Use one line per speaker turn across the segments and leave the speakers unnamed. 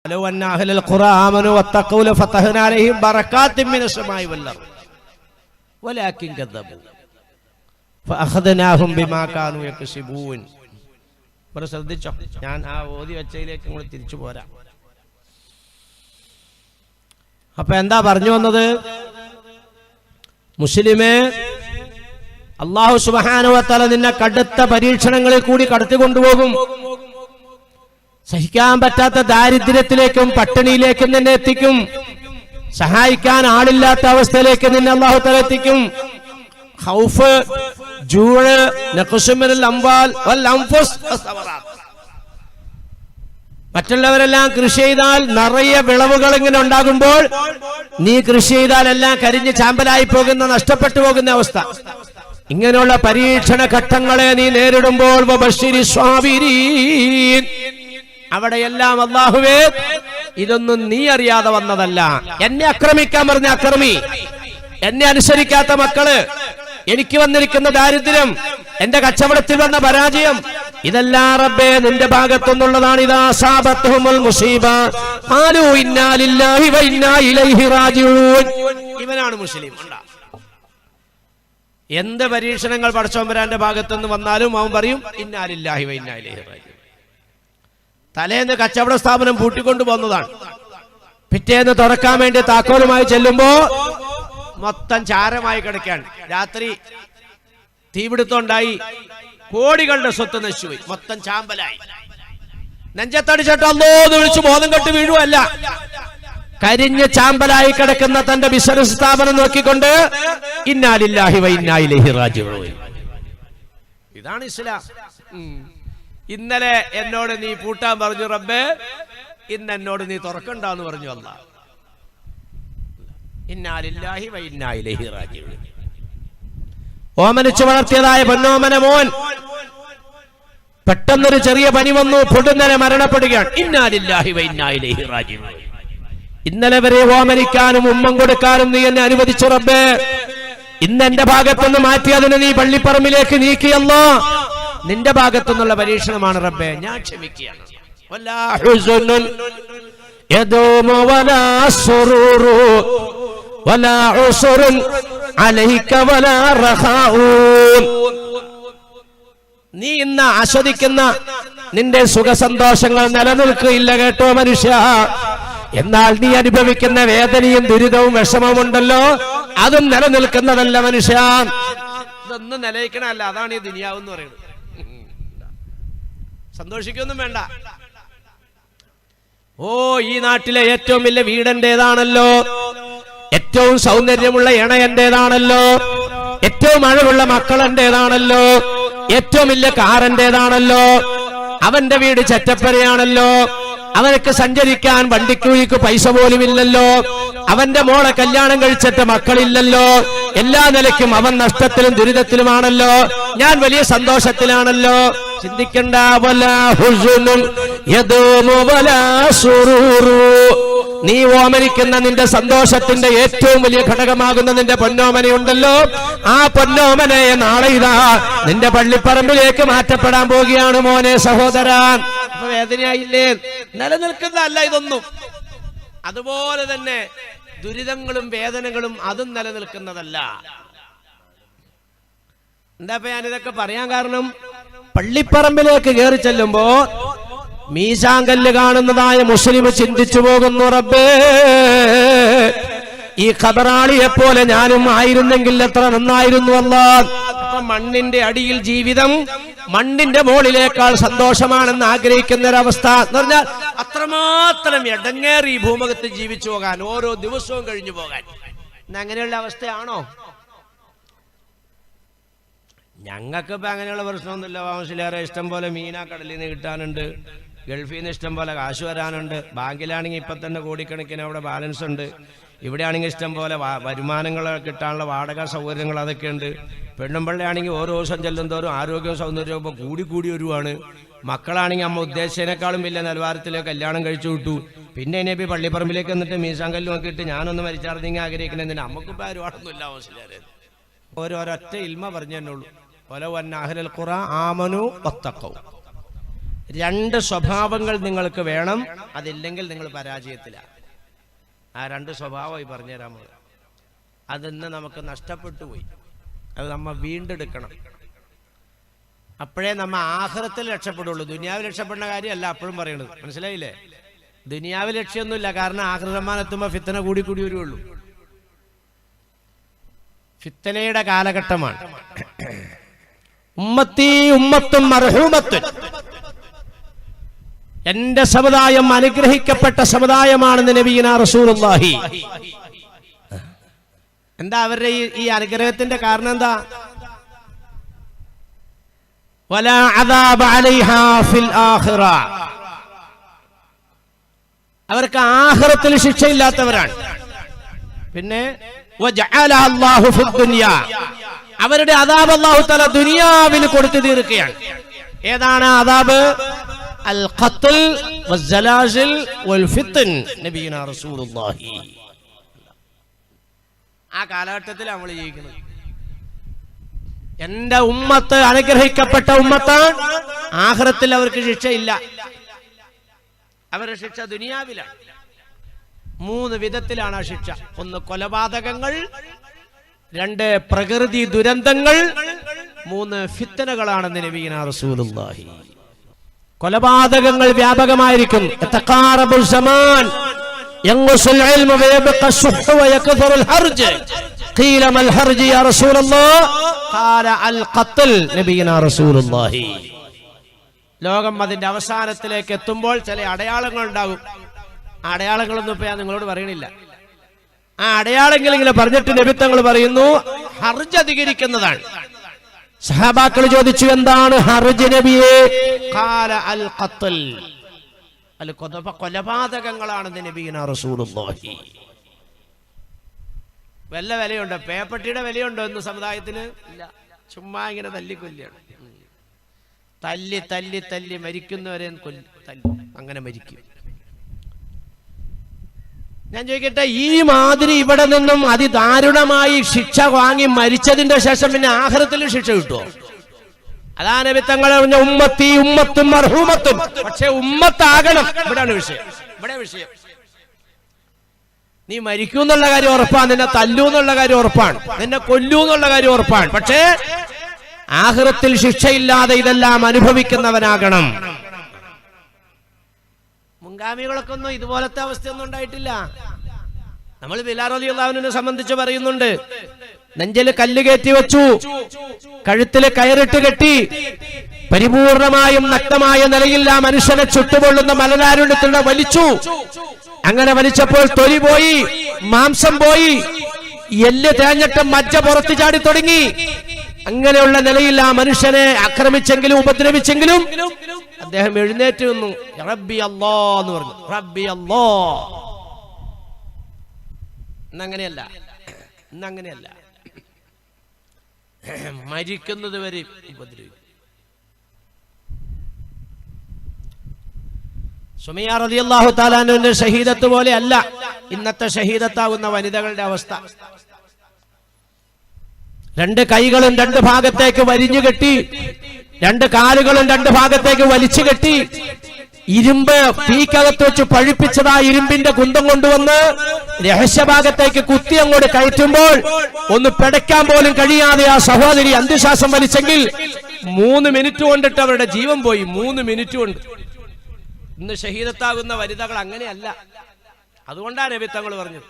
لو أن أهل القرى آمنوا واتقوا لفتحنا عليهم بركات من السماء والأرض ولكن كذبوا فأخذناهم بما كانوا يكسبون. ശ്രദ്ധിച്ചോ, ഞാൻ ആ ഓതി വെച്ചതിലേക്ക് നമ്മൾ തിരിച്ചു പോരാ. അപ്പൊ എന്താ പറഞ്ഞു വന്നത്? മുസ്ലിമേ, അല്ലാഹു സുബ്ഹാനഹു വ തആല നിന്നെ കടുത്ത പരീക്ഷണങ്ങളിൽ കൂടി കടത്തിക്കൊണ്ടുപോകും. സഹിക്കാൻ പറ്റാത്ത ദാരിദ്ര്യത്തിലേക്കും പട്ടിണിയിലേക്കും നിന്നെ എത്തിക്കും. സഹായിക്കാൻ ആളില്ലാത്ത അവസ്ഥയിലേക്ക് നിന്നെ അല്ലാഹു തആല എത്തിക്കും. ഖൗഫ്, ജൂഅ്, നഖ്സു മിനൽ അംവാൽ വൽ അൻഫുസ് വസ്സമറാത്ത്. മറ്റുള്ളവരെല്ലാം കൃഷി ചെയ്താൽ നിറയെ വിളവുകൾ ഇങ്ങനെ ഉണ്ടാകുമ്പോൾ നീ കൃഷി ചെയ്താൽ എല്ലാം കരിഞ്ഞ് ചാമ്പലായി പോകുന്ന, നഷ്ടപ്പെട്ടു പോകുന്ന അവസ്ഥ. ഇങ്ങനെയുള്ള പരീക്ഷണ ഘട്ടങ്ങളെ നീ നേരിടുമ്പോൾ വബശ്ശിരി സ്വാബിരീൻ, അവിടെയെല്ലാം അല്ലാഹുവേ ഇതൊന്നും നീ അറിയാതെ വന്നതല്ല. എന്നെ ആക്രമിക്കാൻ പറഞ്ഞ അക്രമി, എന്നെ അനുസരിക്കാത്ത മക്കള്, എനിക്ക് വന്നിരിക്കുന്ന ദാരിദ്ര്യം, എന്റെ കച്ചവടത്തിൽ വന്ന പരാജയം, ഇതെല്ലാം റബ്ബേ നിന്റെ ഭാഗത്തുനിന്നുള്ളതാണ്. ഇദാ അസാബത്തുഹുൽ മുസീബ ഖാലൂ ഇന്നാ ലില്ലാഹി വ ഇന്നാ ഇലൈഹി റാജിഊൻ. ഇവനാണ് മുസ്ലിം. എന്ത് പരീക്ഷണങ്ങൾ പടച്ചോമ്പരാന്റെ ഭാഗത്തുനിന്ന് വന്നാലും അവൻ പറയും ഇന്നാ ലില്ലാഹി വ ഇന്നാ ഇലൈഹി റാജിഊൻ. തലേന്ന് കച്ചവട സ്ഥാപനം പൂട്ടിക്കൊണ്ടു പോകുന്നതാണ്. പിറ്റേന്ന് തുറക്കാൻ വേണ്ടി താക്കോലുമായി ചെല്ലുമ്പോ മൊത്തം ചാരമായി കിടക്കാൻ. രാത്രി തീപിടുത്തമുണ്ടായി, കോടികളുടെ സ്വത്ത് നശിച്ചുപോയി, മൊത്തം ചാമ്പലായി. നെഞ്ചത്തടിച്ചിട്ട് അല്ലാഹു വിളിച്ചു ബോധം കെട്ട് വീഴുവല്ല, കരിഞ്ഞ് ചാമ്പലായി കിടക്കുന്ന തന്റെ ബിസിനസ് സ്ഥാപനം നോക്കിക്കൊണ്ട് ഇന്നാ ലില്ലാഹി വ ഇന്നാ ഇലൈഹി റാജിഊൻ. ഇതാണ് ഇസ്ലാം. ഇന്നലെ എന്നോട് നീ പൂട്ടാൻ പറഞ്ഞു റബ്ബേ, ഇന്ന് എന്നോട് നീ തുറക്കണ്ടെന്ന് പറഞ്ഞു അല്ലാഹ്. ഇന്നാ ലില്ലാഹി വ ഇന്നാ ഇലൈഹി റാജിഊൻ. ഓമനിച്ചു വളർത്തിയതായ പൊന്നോമന മോൻ പെട്ടെന്നൊരു ചെറിയ പനി വന്നു, പൊടുന്നനെ മരണപ്പെടുകയാണ്. ഇന്നാ ലില്ലാഹി വ ഇന്നാ ഇലൈഹി റാജിഊൻ. ഇന്നലെ വരെ ഓമനിക്കാനും ഉമ്മം കൊടുക്കാനും നീ എന്നെ അനുവദിച്ചു റബ്ബേ, ഇന്ന് എന്റെ ഭാഗത്തുനിന്ന് മാറ്റി അതിനെ നീ പള്ളിപ്പറമ്പിലേക്ക് നീക്കിയല്ലോ. നിന്റെ ഭാഗത്തുനിന്നുള്ള പരീക്ഷണമാണ് റബ്ബേ, ഞാൻ ക്ഷമിക്കുകയാണ്. വലാ ഹുസ്നുൻ യദൂമു വലാ സുറൂറു വലാ ഉസ്റുൻ അലൈക വലാ റഖാഊൻ. നീ ഇന്ന് ആസ്വദിക്കുന്ന നിന്റെ സുഖസന്തോഷങ്ങൾ നിലനിൽക്കുകയില്ല കേട്ടോ മനുഷ്യ. എന്നാൽ നീ അനുഭവിക്കുന്ന വേദനയും ദുരിതവും വിഷമവും ഉണ്ടല്ലോ, അതും നിലനിൽക്കുന്നതല്ല മനുഷ്യ. ഇതൊന്നും നിലനിൽക്കണല്ല. അതാണ് ഈ ദുനിയാവെന്ന് പറയുന്നത്. സന്തോഷിക്കൊന്നും വേണ്ട. ഓ, ഈ നാട്ടിലെ ഏറ്റവും വലിയ വീടെന്റേതാണല്ലോ, ഏറ്റവും സൗന്ദര്യമുള്ള ഇണ എന്റേതാണല്ലോ, ഏറ്റവും അഴകുള്ള മക്കൾ എന്റേതാണല്ലോ, ഏറ്റവും വലിയ കാറിന്റേതാണല്ലോ, അവന്റെ വീട് ചെറ്റപ്പരയാണല്ലോ, അവനക്ക് സഞ്ചരിക്കാൻ വണ്ടിക്കൂലിക്ക് പൈസ പോലും ഇല്ലല്ലോ, അവന്റെ മോളെ കല്യാണം കഴിച്ചിട്ട് മക്കളില്ലല്ലോ, എല്ലാ നിലയ്ക്കും അവൻ നഷ്ടത്തിലും ദുരിതത്തിലുമാണല്ലോ, ഞാൻ വലിയ സന്തോഷത്തിലാണല്ലോ. ചിന്തിക്കണ്ട. വലാ ഹുസ്നുൻ യദൂമു വലാ സുറൂറു. നീ ഓമനിക്കുന്ന നിന്റെ സന്തോഷത്തിന്റെ ഏറ്റവും വലിയ ഘടകമാകുന്ന നിന്റെ പൊന്നോമനയുണ്ടല്ലോ, ആ പൊന്നോമനയെ നാളെ ഇതാ നിന്റെ പള്ളിപ്പറമ്പിലേക്ക് മാറ്റപ്പെടാൻ പോവുകയാണ് മോനെ, സഹോദരൻ. അപ്പൊ വേദനയായില്ലേ? നിലനിൽക്കുന്നതല്ല ഇതൊന്നും. അതുപോലെ തന്നെ ദുരിതങ്ങളും വേദനകളും അതും നിലനിൽക്കുന്നതല്ല. എന്താ ഞാനിതൊക്കെ പറയാൻ കാരണം, പള്ളിപ്പറമ്പിലേക്ക് കയറി ചെല്ലുമ്പോ മീസാങ്കല്ല് കാണുന്നതായ മുസ്ലിം ചിന്തിച്ചു പോകുന്നു, റബ്ബേ ഈ ഖബറാളിയെ പോലെ ഞാനും ആയിരുന്നെങ്കിൽ എത്ര നന്നായിരുന്നു അല്ലാഹ്. അപ്പൊ മണ്ണിന്റെ അടിയിൽ ജീവിതം മണ്ണിന്റെ മുകളിലേക്കാൾ സന്തോഷമാണെന്ന് ആഗ്രഹിക്കുന്ന ഒരവസ്ഥ എന്ന് പറഞ്ഞാൽ അത്രമാത്രം എടങ്ങേറി ഈ ഭൂമുഖത്ത് ജീവിച്ചു പോകാൻ, ഓരോ ദിവസവും കഴിഞ്ഞു പോകാൻ. അങ്ങനെയുള്ള അവസ്ഥയാണോ? ഞങ്ങൾക്ക് ഇപ്പൊ അങ്ങനെയുള്ള പ്രശ്നമൊന്നുമില്ല. വാമസിലേറെ ഇഷ്ടം പോലെ മീനാ കടലിൽ നിന്ന് കിട്ടാനുണ്ട്, ഗൾഫിൽ നിന്ന് ഇഷ്ടം പോലെ കാശ് വരാനുണ്ട്, ബാങ്കിലാണെങ്കിൽ ഇപ്പൊ തന്നെ കോടിക്കണക്കിന് അവിടെ ബാലൻസ് ഉണ്ട്, ഇവിടെ ആണെങ്കിൽ ഇഷ്ടം പോലെ വരുമാനങ്ങൾ കിട്ടാനുള്ള വാടക സൗകര്യങ്ങൾ അതൊക്കെ ഉണ്ട്. പെണ്ണുമ്പള്ളിയാണെങ്കിൽ ഓരോ ദിവസം ചെല്ലുന്തോറും ആരോഗ്യവും സൗന്ദര്യവും ഇപ്പോൾ കൂടി വരുവാണ്. മക്കളാണെങ്കിൽ അമ്മ ഉദ്ദേശിച്ചതിനേക്കാളും വലിയ നിലവാരത്തിലേക്ക് കല്യാണം കഴിച്ചു വിട്ടു. പിന്നെ ഇനിയിപ്പോൾ പള്ളിപ്പറമ്പിലേക്ക് വന്നിട്ട് മീസാങ്കല്ല് നോക്കിയിട്ട് ഞാനൊന്ന് മരിച്ചാർന്നെങ്കിൽ ആഗ്രഹിക്കണമെന്ന് നമുക്കിപ്പോൾ ഒരുപാടൊന്നുമില്ല. മനസ്സിലായത് ഒരൊറ്റ ഇൽമ പറഞ്ഞു തന്നുള്ളൂ. വലൗ അന്ന അഹ്ലൽ ഖുറ ആമനു വത്തഖൗ. രണ്ട് സ്വഭാവങ്ങൾ നിങ്ങൾക്ക് വേണം. അതില്ലെങ്കിൽ നിങ്ങൾ പരാജയത്തിലാണ്. ആ രണ്ട് സ്വഭാവമായി പറഞ്ഞുതരാൻ പോകുന്നത്. അതിന്ന് നമുക്ക് നഷ്ടപ്പെട്ടു പോയി. അത് നമ്മ വീണ്ടെടുക്കണം. അപ്പോഴേ നമ്മ ആഖിറത്തിൽ രക്ഷപ്പെടുള്ളൂ. ദുനിയാവിൽ രക്ഷപ്പെടുന്ന കാര്യമല്ല അപ്പോഴും പറയണത്. മനസ്സിലായില്ലേ? ദുനിയാവിൽ ലക്ഷ്യമൊന്നുമില്ല. കാരണം ആഖിറ റഹ്മാനെത്തുമ്പോൾ ഫിത്തന കൂടി കൂടി വരുള്ളൂ. ഫിത്തനയുടെ കാലഘട്ടമാണ്. ഉമ്മത്തി ഉമ്മത്തും മർഹൂമത്തുൻ, എന്റെ സമുദായം അനുഗ്രഹിക്കപ്പെട്ട സമുദായമാണെന്ന് നബിയുനാ റസൂലുള്ളാഹി. എന്താ അവരുടെ ഈ അനുഗ്രഹത്തിന്റെ കാരണം? എന്താ? വലാ അദാബ അലൈഹാ ഫിൽ ആഖിറ, അവർക്ക് ആഖിറത്തിൽ ശിക്ഷയില്ലാത്തവരാണ്. പിന്നെ വജഅലഹ അല്ലാഹു ഫിദ് ദുനിയാ, അവരുടെ അദാബ് അല്ലാഹു തആല ദുനിയാവിൽ കൊടുത്തു തീർക്കുകയാണ്. ഏതാണ് അദാബ്? അൽ ഖത്ൽ വസ്സലാസിൽ വൽ ഫിത്ൻ. നബിയുനാ റസൂലുള്ളാഹി. ആ കാലഘട്ടത്തിൽ നമ്മൾ ജീവിക്കുന്നത്. എന്റെ ഉമ്മത്ത് അനുഗ്രഹിക്കപ്പെട്ട ഉമ്മത്താണ്. ആഖിറത്തിൽ അവർക്ക് ശിക്ഷയില്ല. അവരുടെ ശിക്ഷ ദുനിയാവിലാണ്. 3 വിധത്തിലാണ് ആ ശിക്ഷ. 1 കൊലപാതകങ്ങൾ, 2 പ്രകൃതി ദുരന്തങ്ങൾ, 3 ഫിത്തനകളാണെന്ന് നബിയുനാ റസൂലുള്ളാഹി. കൊലപാതകങ്ങൾ വ്യാപകമായിരിക്കും. തഖാറബുൽ സമാൻ യൻഖുസുൽ ഇൽമു വയബ്ഖ അശ്ശുഹ് വയക്ഥറുൽ ഹർജ്. ഖീല മൽ ഹർജ് യാ റസൂലല്ലാഹ്? ഖാല അൽ ഖത്ൽ. നബിയുനാ റസൂലുള്ളാഹി. ലോകം അതിന്റെ അവസാനത്തിലേക്ക് എത്തുമ്പോൾ ചില അടയാളങ്ങൾ ഉണ്ടാകും. ആ അടയാളങ്ങളൊന്നും ഇപ്പൊ ഞാൻ നിങ്ങളോട് പറയണില്ല. ആ അടയാളങ്ങളെങ്കിലും പറഞ്ഞിട്ട് നബി തങ്ങൾ പറയുന്നു ഹർജ് അധികരിക്കുന്നതാണ്. സഹാബാക്കൾ ചോദിച്ചു, എന്താണ് ഹർജ് നബിയെ? ഖാല അൽ ഖത്ൽ, അൽ കൊലപാതകങ്ങളാണെന്ന് നബിയുനാ റസൂലുള്ളാഹി. വല്ല വിലയുണ്ടോ? പേപ്പട്ടിയുടെ വിലയുണ്ടോ ഇന്ന് സമുദായത്തിന്? ഇല്ല. ചുമ്മാ ഇങ്ങനെ തല്ലിക്കൊല്ലാണ്. തല്ലി തല്ലി തല്ലി മരിക്കുന്നവരെ തല്ലി അങ്ങനെ മരിക്കും. ഞാൻ ചോദിക്കട്ടെ, ഈ മാതിരി ഇവിടെ നിന്നും അതിദാരുണമായി ശിക്ഷ വാങ്ങി മരിച്ചതിന്റെ ശേഷം പിന്നെ ആഖിറത്തിൽ ശിക്ഷ കിട്ടുമോ? അതാണ് നബി തങ്ങൾ പറഞ്ഞ ഉമ്മത്തി ഉമ്മത്തും മർഹൂമത്തും. പക്ഷെ ഉമ്മത്താകണം. ഇവിടെയാണ് വിഷയം. ഇവിടെ വിഷയം നീ മരിക്കൂ എന്നുള്ള കാര്യം ഉറപ്പാണ്, നിന്നെ തല്ലൂ എന്നുള്ള കാര്യം ഉറപ്പാണ്, നിന്നെ കൊല്ലൂ എന്നുള്ള കാര്യം ഉറപ്പാണ്. പക്ഷേ ആഖിറത്തിൽ ശിക്ഷയില്ലാതെ ഇതെല്ലാം അനുഭവിക്കുന്നവനാകണം. മുൻഗാമികളൊക്കെ ഒന്നും ഇതുപോലത്തെ അവസ്ഥയൊന്നും ഉണ്ടായിട്ടില്ല. നമ്മൾ ബിലാൽ റളിയല്ലാഹു അൻഹുവിനെ സംബന്ധിച്ച് പറയുന്നുണ്ട്, നെഞ്ചിൽ കല്ല് കയറ്റി വെച്ചു, കഴുത്തിൽ കയറിട്ട് കെട്ടി, പരിപൂർണമായും നഗ്നമായ നിലയിൽ ആ മനുഷ്യനെ ചുട്ടുപൊള്ളുന്ന മലനാരുണ്യത്തിലൂടെ വലിച്ചു. അങ്ങനെ വലിച്ചപ്പോൾ തൊലി പോയി, മാംസം പോയി, എല്ല് തേഞ്ഞിട്ട് മജ്ജ പുറത്തു ചാടി തുടങ്ങി. അങ്ങനെയുള്ള നിലയിൽ ആ മനുഷ്യനെ ആക്രമിച്ചെങ്കിലും ഉപദ്രവിച്ചെങ്കിലും അദ്ദേഹം എഴുന്നേറ്റ് നിന്നു. റബ്ബി അല്ലാ എന്ന് പറഞ്ഞു. റബ്ബി അല്ലാ. ഇന്നങ്ങനെയല്ല. ഇന്നങ്ങനെയല്ല. മരിക്കുന്നത് വരെ ഉപദ്രവിക്കും. സുമയ്യ റളിയല്ലാഹു തആല അൻഹയുടെ ഷഹീദത്ത് പോലെ അല്ല ഇന്നത്തെ ഷഹീദത്താവുന്ന വനിതകളുടെ അവസ്ഥ. 2 കൈകളും 2 ഭാഗത്തേക്ക് വരിഞ്ഞു കെട്ടി, 2 കാലുകളും 2 ഭാഗത്തേക്ക് വലിച്ചു കെട്ടി, ഇരുമ്പ് തീക്കകത്ത് വെച്ച് പഴുപ്പിച്ചതാ ഇരുമ്പിന്റെ കുന്തം കൊണ്ടുവന്ന് രഹസ്യഭാഗത്തേക്ക് കുത്തി അങ്ങോട്ട് കയറ്റുമ്പോൾ ഒന്ന് പിടയ്ക്കാൻ പോലും കഴിയാതെ ആ സഹോദരി അന്ത്യശ്വാസം വലിച്ചെങ്കിൽ 3 മിനിറ്റ് കൊണ്ടിട്ട് അവരുടെ ജീവൻ പോയി. 3 മിനിറ്റ് കൊണ്ട്. ഇന്ന് ഷഹീദത്താകുന്ന വനിതകൾ അങ്ങനെയല്ല. അതുകൊണ്ടാണ് നബി തങ്ങൾ പറഞ്ഞു,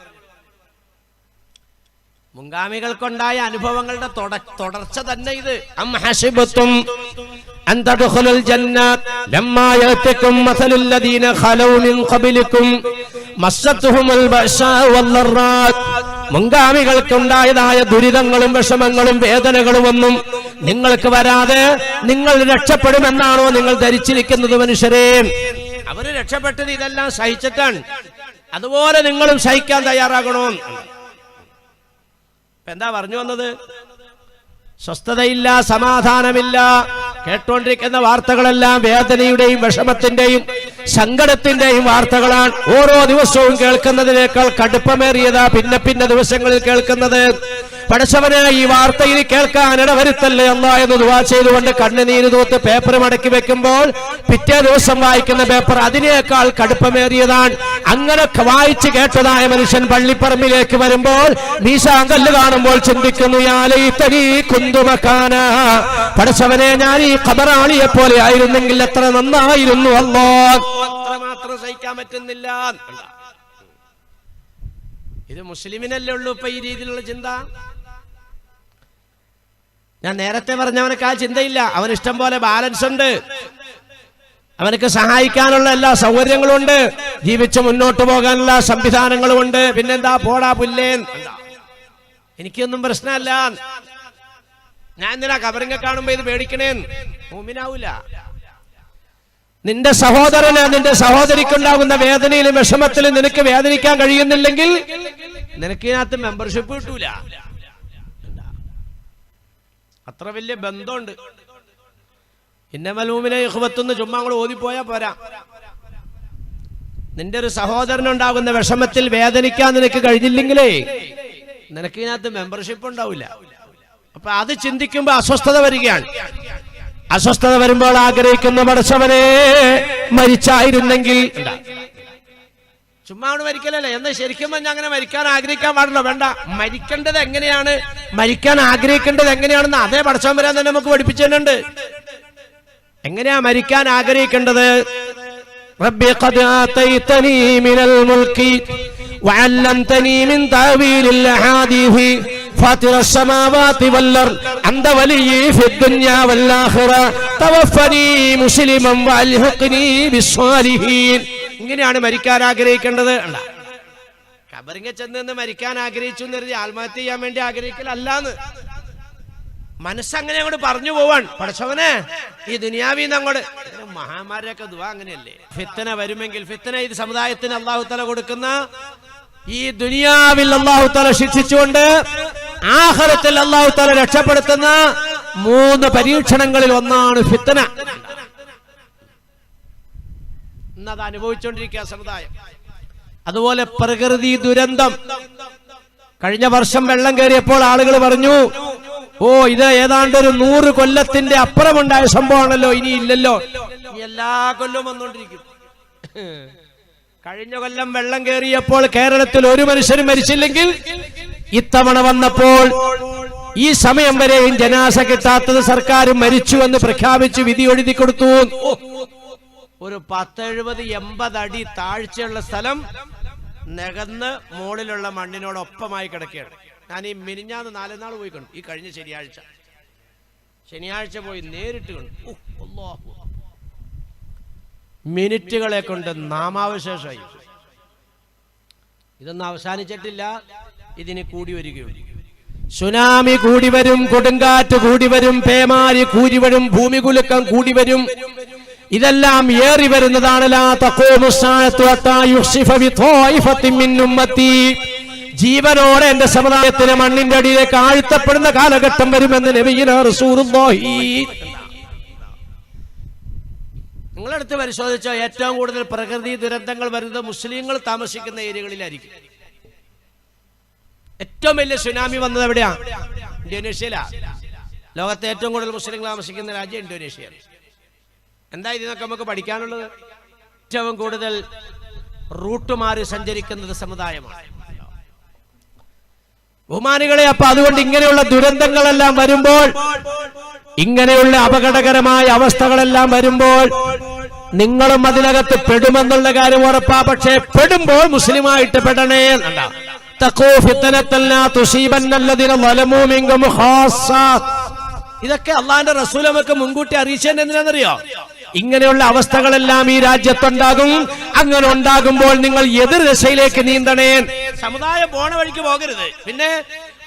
മുൻഗാമികൾക്കുണ്ടായ അനുഭവങ്ങളുടെ തുടർച്ച തന്നെ ഇത്. അം ഹസിബതും അൻ തദ്ഖുലുൽ ജന്നത ലമ്മാ യഅതികും മസലുൽ ലദീന ഖലൗ മിൻ ഖബലികും മസ്സത്തുഹുൽ ബഅസാ വല്ലറാ. മുൻഗാമികൾക്കുണ്ടായതായ ദുരിതങ്ങളും വിഷമങ്ങളും വേദനകളും ഒന്നും നിങ്ങൾക്ക് വരാതെ നിങ്ങൾ രക്ഷപ്പെടുമെന്നാണോ നിങ്ങൾ ധരിച്ചിരിക്കുന്നത്? മനുഷ്യരെ, അവര് രക്ഷപ്പെട്ടത് ഇതെല്ലാം സഹിച്ചിട്ടാണ്. അതുപോലെ നിങ്ങളും സഹിക്കാൻ തയ്യാറാകണോ? എന്താ പറഞ്ഞു വന്നത്? സ്വസ്ഥതയില്ല, സമാധാനമില്ല. കേട്ടുകൊണ്ടിരിക്കുന്ന വാർത്തകളെല്ലാം വേദനയുടെയും വിഷമത്തിന്റെയും സങ്കടത്തിന്റെയും വാർത്തകളാണ്. ഓരോ ദിവസവും കേൾക്കുന്നതിനേക്കാൾ കടുപ്പമേറിയതാ പിന്നെ പിന്നെ ദിവസങ്ങളിൽ കേൾക്കുന്നത്. പടച്ചവനെ ഈ വാർത്തയിൽ കേൾക്കാൻ ഇടവരുത്തല്ലേ അല്ലാ എന്ന് ദുആ ചെയ്തുകൊണ്ട് കണ്ണുനീര് തൂത്ത് പേപ്പർ മടക്കി വെക്കുമ്പോൾ പിറ്റേ ദിവസം വായിക്കുന്ന പേപ്പർ അതിനേക്കാൾ കടുപ്പമേറിയതാണ്. അങ്ങനെ വായിച്ചു കേട്ടതായ മനുഷ്യൻ പള്ളിപ്പറമ്പിലേക്ക് വരുമ്പോൾ മീശാങ്കല്ല് കാണുമ്പോൾ ചിന്തിക്കുന്നു, യാ ലൈതനീ കുന്തു മകാനാ, പടച്ചവനെ ഞാൻ ഈ ഖബറാളിയെ പോലെ ആയിരുന്നെങ്കിൽ എത്ര നന്നായിരുന്നു അല്ലാഹ്. അത്രമാത്രം സഹിക്കാൻ പറ്റുന്നില്ല. ഇത് മുസ്ലിമിനല്ലേ ഉള്ളൂ ഇപ്പൊ ഈ രീതിയിലുള്ള ചിന്ത. ഞാൻ നേരത്തെ പറഞ്ഞവനക്ക് ആ ചിന്തയില്ല. അവൻ ഇഷ്ടം പോലെ ബാലൻസ് ഉണ്ട്, അവനക്ക് സഹായിക്കാനുള്ള എല്ലാ സൗകര്യങ്ങളും ഉണ്ട്, ജീവിച്ച് മുന്നോട്ട് പോകാനുള്ള സംവിധാനങ്ങളും ഉണ്ട്. പിന്നെന്താ പോടാ പുല്ലേൻ, എനിക്കൊന്നും പ്രശ്നമല്ല, ഞാൻ എന്തിനാ കബറിങ്ങ കാണുമ്പോ ഇത് പേടിക്കണേന്ന് മുഅ്മിനാവൂല. നിന്റെ സഹോദരന് നിന്റെ സഹോദരിക്കുണ്ടാകുന്ന വേദനയിലും വിഷമത്തിലും നിനക്ക് വേദനിക്കാൻ കഴിയുന്നില്ലെങ്കിൽ നിനക്കിനകത്ത് മെമ്പർഷിപ്പ് കിട്ടൂല. അത്ര വലിയ ബന്ധമുണ്ട്. ഇന്നമൽ മുഅ്മിനൂന ഇഖ്വത്തുന്ന് ചുമ്മാ അങ്ങോട്ട് ഓതിപ്പോയാ പോരാ. നിന്റെ ഒരു സഹോദരനുണ്ടാകുന്ന വിഷമത്തിൽ വേദനിക്കാൻ നിനക്ക് കഴിഞ്ഞില്ലെങ്കിലേ നിനക്കിനകത്ത് മെമ്പർഷിപ്പ് ഉണ്ടാവില്ല. അപ്പൊ അത് ചിന്തിക്കുമ്പോ അസ്വസ്ഥത വരികയാണ്. അസ്വസ്ഥത വരുമ്പോൾ ആഗ്രഹിക്കുന്ന പടച്ചവനെ മരിച്ചായിരുന്നെങ്കിൽ. ചുമ്മാ അവിടെ മരിക്കലല്ലേ എന്ന് ശരിക്കും പറഞ്ഞാൽ അങ്ങനെ മരിക്കാൻ ആഗ്രഹിക്കാൻ പാടില്ല. വേണ്ട, മരിക്കേണ്ടത് എങ്ങനെയാണ്, മരിക്കാൻ ആഗ്രഹിക്കേണ്ടത് എങ്ങനെയാണെന്ന് അതേ പടച്ചവൻ വരാൻ തന്നെ നമുക്ക് പഠിപ്പിച്ചിട്ടുണ്ട്. എങ്ങനെയാ മരിക്കാൻ ആഗ്രഹിക്കേണ്ടത്? റബ്ബി ഖദ് ആതൈതനീ മിനൽ മുൽക്കി വഅല്ലംതനീ മിൻ തഅവീലിൽ അഹാദീസ് ഫാത്തിറ السماوات والأرض أنت وليي في الدنيا والآخرة توفني مسلما وألحقني بالصالحين. ഇങ്ങനെയാണ് മരിക്കാൻ ആഗ്രഹിക്കേണ്ടത്. കബറിങ്ങ ചെന്ന് മരിക്കാൻ ആഗ്രഹിച്ചു എന്ന് കരുതി ആത്മഹത്യ ചെയ്യാൻ വേണ്ടി ആഗ്രഹിക്കലല്ലാന്ന്. മനസ്സങ്ങനെ അങ്ങോട്ട് പറഞ്ഞു പോവാൻ, പടച്ചവനെ ഈ ദുനിയാവിന്ന് അങ്ങോട്ട്. മഹാന്മാരൊക്കെ ദുആ അങ്ങനെയല്ലേ. ഫിത്തന വരുമെങ്കിൽ, ഫിത്തന ഇത് സമുദായത്തിന് അല്ലാഹു തആല കൊടുക്കുന്ന, ഈ ദുനിയാവിൽ അല്ലാഹു തആല ശിക്ഷിച്ചുകൊണ്ട് ആഖിറത്തിൽ അല്ലാഹു തആല രക്ഷപ്പെടുത്തുന്ന 3 പരീക്ഷണങ്ങളിൽ ഒന്നാണ് ഫിത്തന. ഇന്നത് അനുഭവിച്ചുകൊണ്ടിരിക്കുക സമുദായം. അതുപോലെ പ്രകൃതി ദുരന്തം. കഴിഞ്ഞ വർഷം വെള്ളം കയറിയപ്പോൾ ആളുകൾ പറഞ്ഞു, ഓ ഇത് ഏതാണ്ട് ഒരു 100 കൊല്ലത്തിന്റെ അപ്പുറമുണ്ടായ സംഭവമാണല്ലോ, ഇനി ഇല്ലല്ലോ. എല്ലാ കൊല്ലവും വന്നുകൊണ്ടിരിക്കും. കഴിഞ്ഞ കൊല്ലം വെള്ളം കയറിയപ്പോൾ കേരളത്തിൽ ഒരു മനുഷ്യരും മരിച്ചില്ലെങ്കിൽ ഇത്തവണ വന്നപ്പോൾ ഈ സമയം വരെയും ജനാസ കിട്ടാത്തത് സർക്കാർ മരിച്ചുവെന്ന് പ്രഖ്യാപിച്ച് വിധി എഴുതി കൊടുത്തു. ഒരു 10-70-80 അടി താഴ്ചയുള്ള സ്ഥലം നികന്ന് മുകളിലുള്ള മണ്ണിനോടൊപ്പമായി കിടക്കുകയാണ്. ഞാൻ ഈ മിനിഞ്ഞാന്ന് 4 നാൾ പോയി കണ്ടു. ഈ കഴിഞ്ഞ ശനിയാഴ്ച പോയി നേരിട്ട് കണ്ടു. മിനിറ്റുകളെ കൊണ്ട് നാമാവശേഷമായി. ഇതൊന്നും അവസാനിച്ചിട്ടില്ല, ഇതിന് കൂടി വരികയുള്ളൂ. സുനാമി കൂടി വരും, കൊടുങ്കാറ്റ് കൂടി വരും, പേമാരി കൂടി വരും, ഭൂമികുലുക്കം കൂടി വരും. ഇതെല്ലാം ഏറി വരുന്നതാണ്. ലാ തഖൂമു സ്സാഅത്തു ഹത്താ യുഖ്സിഫ ബിത്വായിഫത്തിൻ മിൻ ഉമ്മത്തി. ജീവനോടെ എന്റെ സമുദായത്തിന് മണ്ണിന്റെ അടിയിലേക്ക് ആഴ്ത്തപ്പെടുന്ന കാലഘട്ടം വരുമെന്ന് നബിയുനാ റസൂലുള്ളാഹി. നിങ്ങളെടുത്ത് പരിശോധിച്ചാൽ ഏറ്റവും കൂടുതൽ പ്രകൃതി ദുരന്തങ്ങൾ വരുന്നത് മുസ്ലിങ്ങൾ താമസിക്കുന്ന ഏരിയകളിലായിരിക്കും. ഏറ്റവും വലിയ സുനാമി വന്നത് എവിടെയാ? ഇന്തോനേഷ്യയിലാ. ലോകത്തെ ഏറ്റവും കൂടുതൽ മുസ്ലിങ്ങൾ താമസിക്കുന്ന രാജ്യം ഇന്തോനേഷ്യയാണ്. എന്താ ഇതിനൊക്കെ നമുക്ക് പഠിക്കാനുള്ളത്? ഏറ്റവും കൂടുതൽ റൂട്ട് മാറി സഞ്ചരിക്കുന്നത് സമുദായമാണ്. ബഹുമാനികളെ, അപ്പൊ അതുകൊണ്ട് ഇങ്ങനെയുള്ള ദുരന്തങ്ങളെല്ലാം വരുമ്പോൾ, ഇങ്ങനെയുള്ള അപകടകരമായ അവസ്ഥകളെല്ലാം വരുമ്പോൾ നിങ്ങളും അതിനകത്ത് പെടുമെന്നുള്ള കാര്യം ഉറപ്പാ. പക്ഷേ പെടുമ്പോൾ മുസ്ലിമായിട്ട് പെടണേ. ഇതൊക്കെ അള്ളാന്റെ റസൂൽ നമുക്ക് മുൻകൂട്ടി അറിയിച്ചത് എന്തിനാണെന്നറിയോ? ഇങ്ങനെയുള്ള അവസ്ഥകളെല്ലാം ഈ രാജ്യത്തുണ്ടാകും. അങ്ങനെ ഉണ്ടാകുമ്പോൾ നിങ്ങൾ എതിർ ദിശയിലേക്ക് നീന്തണേ. സമുദായം പോണ വഴിക്ക് പോകരുത്. പിന്നെ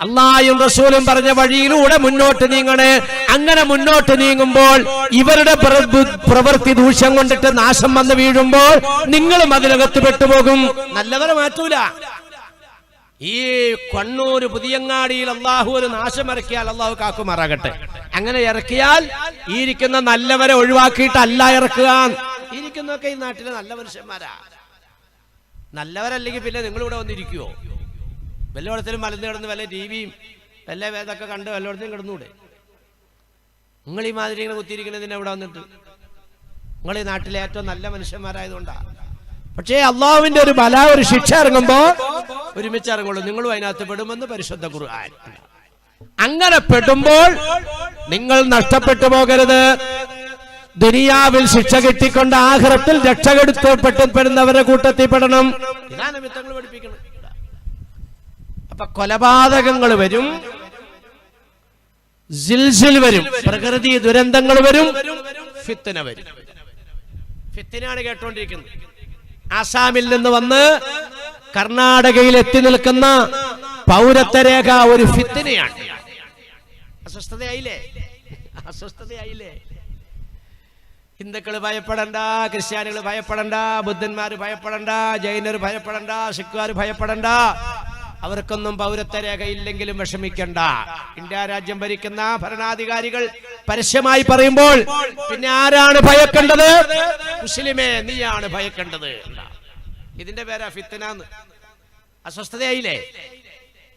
അള്ളാഹും റസൂലും പറഞ്ഞ വഴിയിലൂടെ മുന്നോട്ട് നീങ്ങണേ. അങ്ങനെ മുന്നോട്ട് നീങ്ങുമ്പോൾ ഇവരുടെ പ്രവൃത്തി ദൂഷ്യം കൊണ്ടിട്ട് നാശം വന്ന് വീഴുമ്പോൾ നിങ്ങളും അതിനകത്ത് പെട്ടുപോകും. നല്ലവരെ മാറ്റൂല. ഈ കണ്ണൂർ പുതിയങ്ങാടിയിൽ അള്ളാഹു ഒരു നാശം ഇറക്കിയാൽ അള്ളാഹു കാക്കുമാറാകട്ടെ. അങ്ങനെ ഇറക്കിയാൽ ഈ ഇരിക്കുന്ന നല്ലവരെ ഒഴിവാക്കിയിട്ട് അല്ല ഇറക്കുക. ഇരിക്കുന്നൊക്കെ ഈ നാട്ടിലെ നല്ല മനുഷ്യന്മാരാ. നല്ലവരല്ലെങ്കിൽ പിന്നെ നിങ്ങളിവിടെ വന്നിരിക്കുവോ? വല്ലയിടത്തിലും മലന്ന് കിടന്ന് വല്ല ടിവിയും വല്ല വേദമൊക്കെ കണ്ട് വല്ലയിടത്തും കിടന്നൂടെ? നിങ്ങൾ ഈ മാതിരി ഇങ്ങനെ കുത്തിയിരിക്കുന്നതിന് എവിടെ വന്നിട്ട്? നിങ്ങൾ ഈ നാട്ടിലെ ഏറ്റവും നല്ല മനുഷ്യന്മാരായതുകൊണ്ടാണ്. പക്ഷേ അള്ളാഹുവിന്റെ ഒരു ഒരു ശിക്ഷ ഇറങ്ങുമ്പോ ഒരുമിച്ച് ഇറങ്ങുള്ളൂ. നിങ്ങളും അതിനകത്ത് പെടുമെന്ന് പരിശുദ്ധ ഖുർആൻ. അങ്ങനെ പെടുമ്പോൾ നിങ്ങൾ നഷ്ടപ്പെട്ടു പോകരുത്. ദുനിയാവിൽ ശിക്ഷ കിട്ടിക്കൊണ്ട് ആഖിറത്തിൽ രക്ഷപ്പെടുത്തപ്പെടുന്നവരുടെ കൂട്ടത്തിൽ പെടണം. ഇതാണ് മിത്തങ്ങൾ പഠിപ്പിക്കുന്നത്. അപ്പൊ കൊലപാതകങ്ങൾ വരും, സിൽസിൽ വരും, പ്രകൃതി ദുരന്തങ്ങൾ വരും, ഫിത്ന വരും. ഫിത്നയാണ് കേട്ടോണ്ടിരിക്കുന്നത്. ആസാമിൽ നിന്ന് വന്ന് കർണാടകയിൽ എത്തി നിൽക്കുന്ന പൗരത്വ രേഖ ഒരു ഫിത്നയാണ്. അസ്വസ്ഥതയായില്ലേ? ഹിന്ദുക്കൾ ഭയപ്പെടണ്ട, ക്രിസ്ത്യാനികൾ ഭയപ്പെടണ്ട, ബുദ്ധന്മാർ ഭയപ്പെടണ്ട, ജൈനർ ഭയപ്പെടണ്ട, സിഖുകാർ ഭയപ്പെടണ്ട. അവർക്കൊന്നും പൗരത്വ രേഖ ഇല്ലെങ്കിലും വിഷമിക്കണ്ട. ഇന്ത്യ രാജ്യം ഭരിക്കുന്ന ഭരണാധികാരികൾ പരസ്യമായി പറയുമ്പോൾ പിന്നെ ആരാണ് ഭയക്കേണ്ടത്? മുസ്ലിമേ, നീയാണ് ഭയക്കേണ്ടത്. ഇതിന്റെ പേരാ ഫിത്നാന്ന്. അസ്വസ്ഥതയായില്ലേ?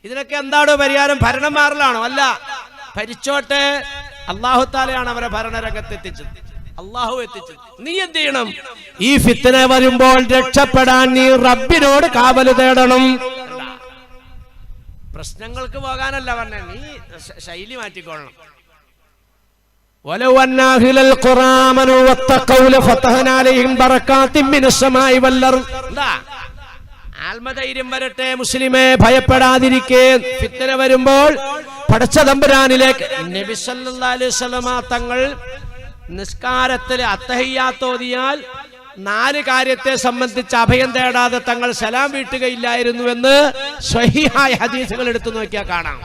ഇതിനൊക്കെ എന്താണോ പരിഹാരം? ഭരണം മാറലാണോ? അല്ല, ഭരിച്ചോട്ടെ. അല്ലാഹു തആലയാണ് അവരെ ഭരണരംഗത്തെത്തിച്ചത്, അല്ലാഹു എത്തിച്ചത്. നീ എന്ത് ചെയ്യണം? ഈ ഫിത്ന വരുമ്പോൾ രക്ഷപ്പെടാൻ നീ റബ്ബിനോട് കാവൽ തേടണം. പ്രശ്നങ്ങൾക്ക് പോകാനല്ല പറഞ്ഞ, നീ ശൈലി മാറ്റിക്കൊള്ളണം. ആത്മധൈര്യം വരട്ടെ മുസ്ലിമേ, ഭയപ്പെടാതിരിക്കേ. ഫിത്ന വരുമ്പോൾ പടച്ച തമ്പുരാനിലേക്ക് നബി സല്ലല്ലാഹു അലൈഹി വസല്ലമ തങ്ങൾ നിസ്കാരത്തിൽ അത്തഹിയ്യാത്ത് ഓതിയാൽ 4 കാര്യത്തെ സംബന്ധിച്ച് അഭയം തേടാതെ തങ്ങൾ സലാം വീട്ടുകയില്ലായിരുന്നുവെന്ന് സ്വഹീഹായ ഹദീസുകൾ എടുത്തു നോക്കിയാൽ കാണാം.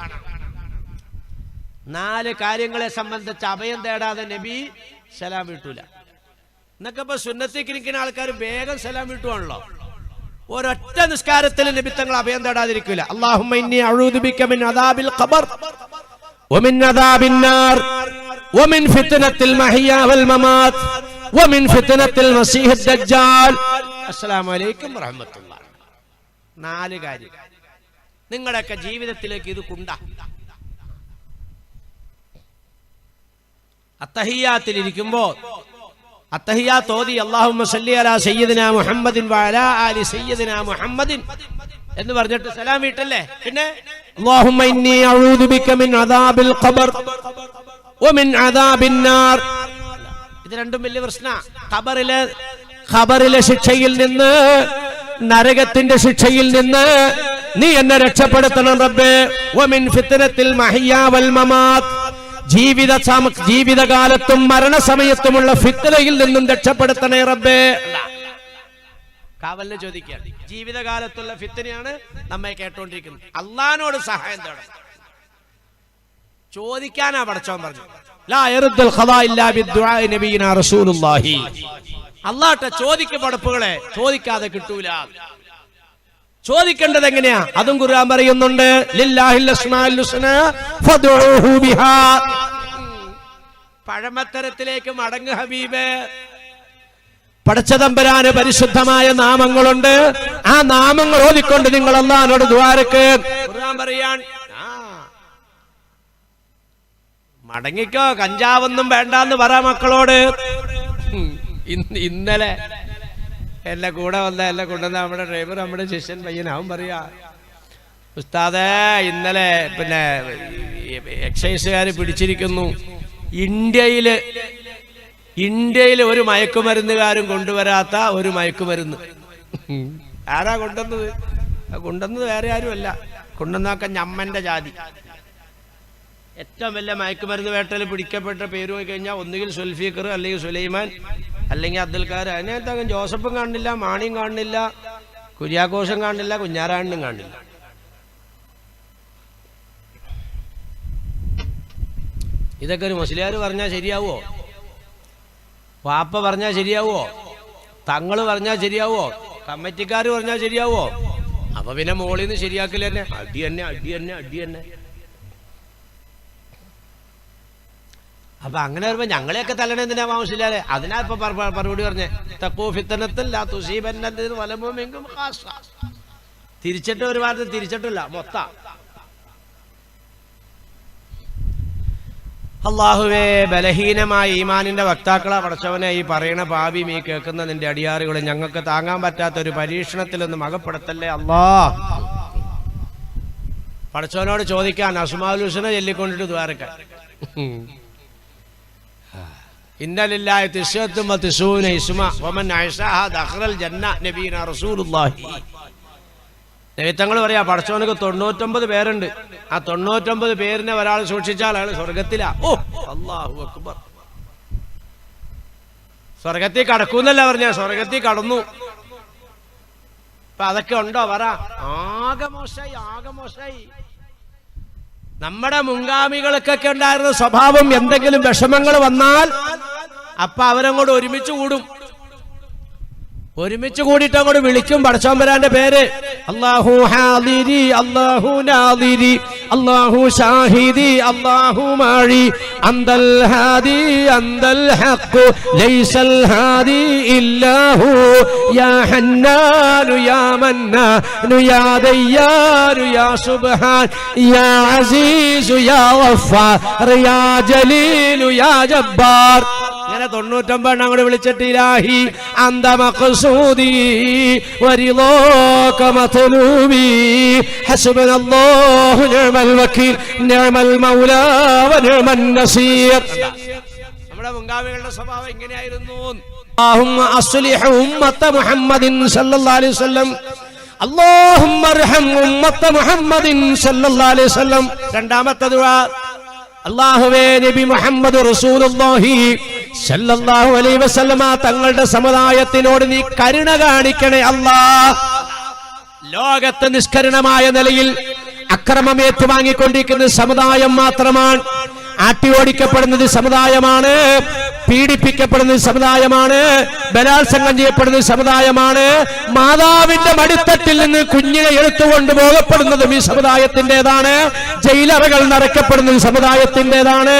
4 കാര്യങ്ങളെ സംബന്ധിച്ച് അഭയം തേടാതെ നബി സലാം വീട്ടൂല. എന്നൊക്കെ ഇപ്പൊ സുന്നത്തിരിക്കുന്ന ആൾക്കാർ വേഗം സലാം വീട്ടുവാണല്ലോ. ഒരൊറ്റ നിസ്കാരത്തിൽ നബി തങ്ങൾ അഭയം തേടാതിരിക്കില്ല. അല്ലാഹുമ്മ ഇന്നി അഊദു ബിക മിൻ അദാബിൽ ഖബർ വമിൻ അദാബിൻ നാർ വമിൻ ഫിത്നത്തിൽ മഹിയ വൽ മമാത് വമിൻ ഫിത്നത്തിൽ മസീഹ് ദജ്ജാൽ. അസ്സലാമു അലൈക്കും വറഹ്മത്തുള്ളാഹി. 4 കാര്യം നിങ്ങളുടെയൊക്കെ ജീവിതത്തിലേക്ക് ഇത് കൊണ്ടാ. അത്തഹിയ്യാത്തിൽ ഇരിക്കുമ്പോ അത്തഹിയ്യാത്ത് ഓതി അല്ലാഹുമ്മ സല്ലി അലാ സയ്യിദിനാ മുഹമ്മദിൻ വഅലാ ആലി സയ്യിദിനാ മുഹമ്മദിൻ എന്ന് പറഞ്ഞിട്ട് സലാം വീട്ടല്ലേ. പിന്നെ അല്ലാഹുമ്മ ഇന്നി അഊദു ബിക മിൻ അദാബിൽ ഖബർ വമിൻ അദാബിൻ നാർ. ഇത് രണ്ടും വലിയ പ്രശ്നാ. ഖബറിലെ ശിക്ഷയിൽ നിന്ന്, നരകത്തിന്റെ ശിക്ഷയിൽ നിന്ന് നീ എന്നെ രക്ഷപ്പെടുത്തണം റബ്ബേ. വമിൻ ഫിത്നത്തിൽ മഹിയ വൽ മമാത്, ജീവിതകാലത്തും മരണസമയത്തുമുള്ള ഫിത്നയിൽ നിന്നും രക്ഷപ്പെടുത്തണേ റബ്ബേ. കാവലിന് ചോദിക്കുകയാണ്. ജീവിതകാലത്തുള്ള ഫിത്നയാണ് നമ്മെ കേട്ടോണ്ടിരിക്കുന്നത്. അള്ളാഹിനോട് സഹായം തേടണം. ചോദിക്കാനാ പടച്ചോൻ പറഞ്ഞു. ലാ യറുദ്ദുൽ ഖദാ ഇല്ലാ ബിദ്ദുആഇ നബിയിനാ റസൂലുള്ളാഹി. അല്ലാഹുവേ ചോദിക്ക പടപ്പുകളെ ചോദിക്കാതെ കിട്ടൂല. ചോദിക്കേണ്ടത് എങ്ങനെയാ? അതും ഖുർആൻ പറയുന്നുണ്ട്. ലില്ലാഹിൽ അസ്മാഉൽ ഹുസ്നാ ഫദ്ഉഹു ബിഹാ. പഴമത്തരത്തിലേക്ക് മടങ്ങ് ഹബീബേ. പടച്ച തമ്പുരാന് പരിശുദ്ധമായ നാമങ്ങളുണ്ട്. ആ നാമങ്ങൾ ഓതിക്കൊണ്ട് നിങ്ങൾ അല്ലാഹുവോട് ദുആരക്ക്. ഖുർആൻ പറയാൻ മടങ്ങിക്കോ, കഞ്ചാവൊന്നും വേണ്ടാന്ന് പറ മക്കളോട്. ഇന്നലെ എന്നെ കൂടെ വന്ന എന്നെ കൊണ്ടുവന്ന നമ്മുടെ ഡ്രൈവർ, നമ്മുടെ ശിഷ്യൻ പയ്യൻ, അവൻ പറയാ, ഉസ്താദേ ഇന്നലെ പിന്നെ എക്സൈസുകാർ പിടിച്ചിരിക്കുന്നു. ഇന്ത്യയില് ഒരു മയക്കുമരുന്നുകാരും കൊണ്ടുവരാത്ത ഒരു മയക്കുമരുന്ന്. ആരാ കൊണ്ടുവന്നത്? കൊണ്ടുവന്നത് വേറെ ആരുമല്ല, കൊണ്ടുവന്നൊക്കെ ഞമ്മന്റെ ജാതി. ഏറ്റവും വലിയ മയക്കുമരുന്ന് വേട്ടയിൽ പിടിക്കപ്പെട്ട പേര് പോയി കഴിഞ്ഞാൽ ഒന്നുകിൽ സുൽഫീഖർ, അല്ലെങ്കിൽ സുലൈമാൻ, അല്ലെങ്കിൽ അബ്ദുൽ ഖാദർ. അതിനകത്ത് ജോസഫും കാണില്ല, മാണിയും കാണില്ല, കുര്യാക്കോസും കാണില്ല, കുഞ്ഞാറാണ്ണനും കാണില്ല. ഇതൊക്കെ ഒരു മുസ്ലിയാർ പറഞ്ഞാൽ ശരിയാവോ? വാപ്പ പറഞ്ഞാൽ ശരിയാവോ? തങ്ങള് പറഞ്ഞാൽ ശരിയാവോ? കമ്മിറ്റിക്കാർ പറഞ്ഞാൽ ശരിയാവോ? അപ്പൊ പിന്നെ മോളിൽ നിന്ന് ശരിയാക്കില്ല തന്നെ. അടി തന്നെ. അപ്പൊ അങ്ങനെ വരുമ്പോ ഞങ്ങളെയൊക്കെ തല്ലണ എന്തിനാ മുസ്ലിയാരെ? അതിനാ ഇപ്പൊ മറുപടി പറഞ്ഞേ. തഖൂ ഫിത്നത്തിൽ ലാ തുസീബന്നല്ലദീന വലമു മിൻകും ഖാസ്സ. തിരിച്ചിട്ട് ഒരു വാർത്ത തിരിച്ചിട്ടില്ല, മൊത്തം. അള്ളാഹുവേ, ബലഹീനമായ ഈമാനിന്റെ വക്താക്കളെ പടച്ചവനെ, ഈ പറയുന്ന പാപിയും ഈ കേൾക്കുന്ന നിന്റെ അടിയാറുകളും ഞങ്ങൾക്ക് താങ്ങാൻ പറ്റാത്ത ഒരു പരീക്ഷണത്തിലൊന്നും അകപ്പെടുത്തല്ലേ അല്ലാ. പടച്ചവനോട് ചോദിക്കാൻ അസ്മാഉൽ ഹുസ്ന ചൊല്ലിക്കൊണ്ടിട്ട് ദ്വാരക്കാൻ. ഇന്നലില്ലാഹി തിസ്അത്തും വതിസ്ഊന ഇസ്മ വമൻ അഹ്സാഹാ ദഖലൽ ജന്ന നബീന റസൂലുള്ളാഹി. നബിതങ്ങൾ പറയാ, പടച്ചവനക്ക് 99 പേരുണ്ട്. ആ 99 പേരിനെ ഒരാൾ സൂക്ഷിച്ചാൽ അയാൾ സ്വർഗത്തിലാ. ഓ അല്ലാഹു അക്ബർ. സ്വർഗത്തിൽ കടക്കൂന്നല്ല പറഞ്ഞ, സ്വർഗത്തിൽ കടന്നു. അപ്പൊ അതൊക്കെ ഉണ്ടോ പറ? ആകെ മോശമായി. നമ്മുടെ മുൻഗാമികൾക്കൊക്കെ ഉണ്ടായിരുന്ന സ്വഭാവം, എന്തെങ്കിലും വിഷമങ്ങൾ വന്നാൽ അപ്പൊ അവരങ്ങോട്ട് ഒരുമിച്ച് കൂടും. ഒരുമിച്ച് കൂടിയിട്ട് അങ്ങോട്ട് വിളിക്കും പടച്ചോമ്പരാന്റെ പേര്. അല്ലാഹു ഹാദിരി, അല്ലാഹു നാദിരി, അല്ലാഹു ഷാഹിദി, അല്ലാഹു മാഴി, അന്തൽ ഹാദി അന്തൽ ഹഖ് ലൈസൽ ഹാദി ഇല്ലാഹു യാ ഹന്നാനു യാ മന്നാനു യാ ദയ്യാനു യാ സുബ്ഹാൻ യാ അസീസു യാ ഗഫാർ യാ ജലീലു യാ ജബ്ബാർ. ഇങ്ങനെ 99 അങ്ങോട്ട് വിളിച്ചിട്ട് ഇലാഹി അന്ത മഖ്സൂദി വരിളാക മത്ലൂബി ഹസ്ബനല്ലാഹു നിഅമൽ വകീൽ നിഅമൽ മൗലാ വനിഅമൻ നസീർ. നമ്മുടെ മുൻഗാമികളുടെ സ്വഭാവം ഇങ്ങനെയായിരുന്നു. അല്ലാഹുമ്മ അസ്ലിഹ് ഉമ്മത മുഹമ്മദിൻ സല്ലല്ലാഹു അലൈഹി വസല്ലം, അല്ലാഹുമ്മ അർഹം ഉമ്മത മുഹമ്മദിൻ സല്ലല്ലാഹു അലൈഹി വസല്ലം. രണ്ടാമത്തെ ദുആ, അല്ലാഹുവേ നബി മുഹമ്മദ് റസൂലുള്ളാഹി സല്ലല്ലാഹു അലൈഹി വസല്ലമ തങ്ങളുടെ സമുദായത്തിനോട് നീ കരുണ കാണിക്കണേ അല്ലാഹ്. ലോകത്ത് നിഷ്കരുണമായ നിലയിൽ അക്രമം ഏറ്റുവാങ്ങിക്കൊണ്ടിരിക്കുന്ന സമുദായം മാത്രമാണ്. ആട്ടിയോടിക്കപ്പെടുന്നത് സമുദായമാണ്, പീഡിപ്പിക്കപ്പെടുന്ന സമുദായമാണ്, ബലാത്സംഗം ചെയ്യപ്പെടുന്ന സമുദായമാണ്, മാതാവിന്റെ മടിത്തട്ടിൽ നിന്ന് കുഞ്ഞിനെ എടുത്തുകൊണ്ട് പോകപ്പെടുന്നതും ഈ സമുദായത്തിൻ്റെതാണ്, ജയിലറകൾ നിറയ്ക്കപ്പെടുന്നത് സമുദായത്തിൻ്റെതാണ്,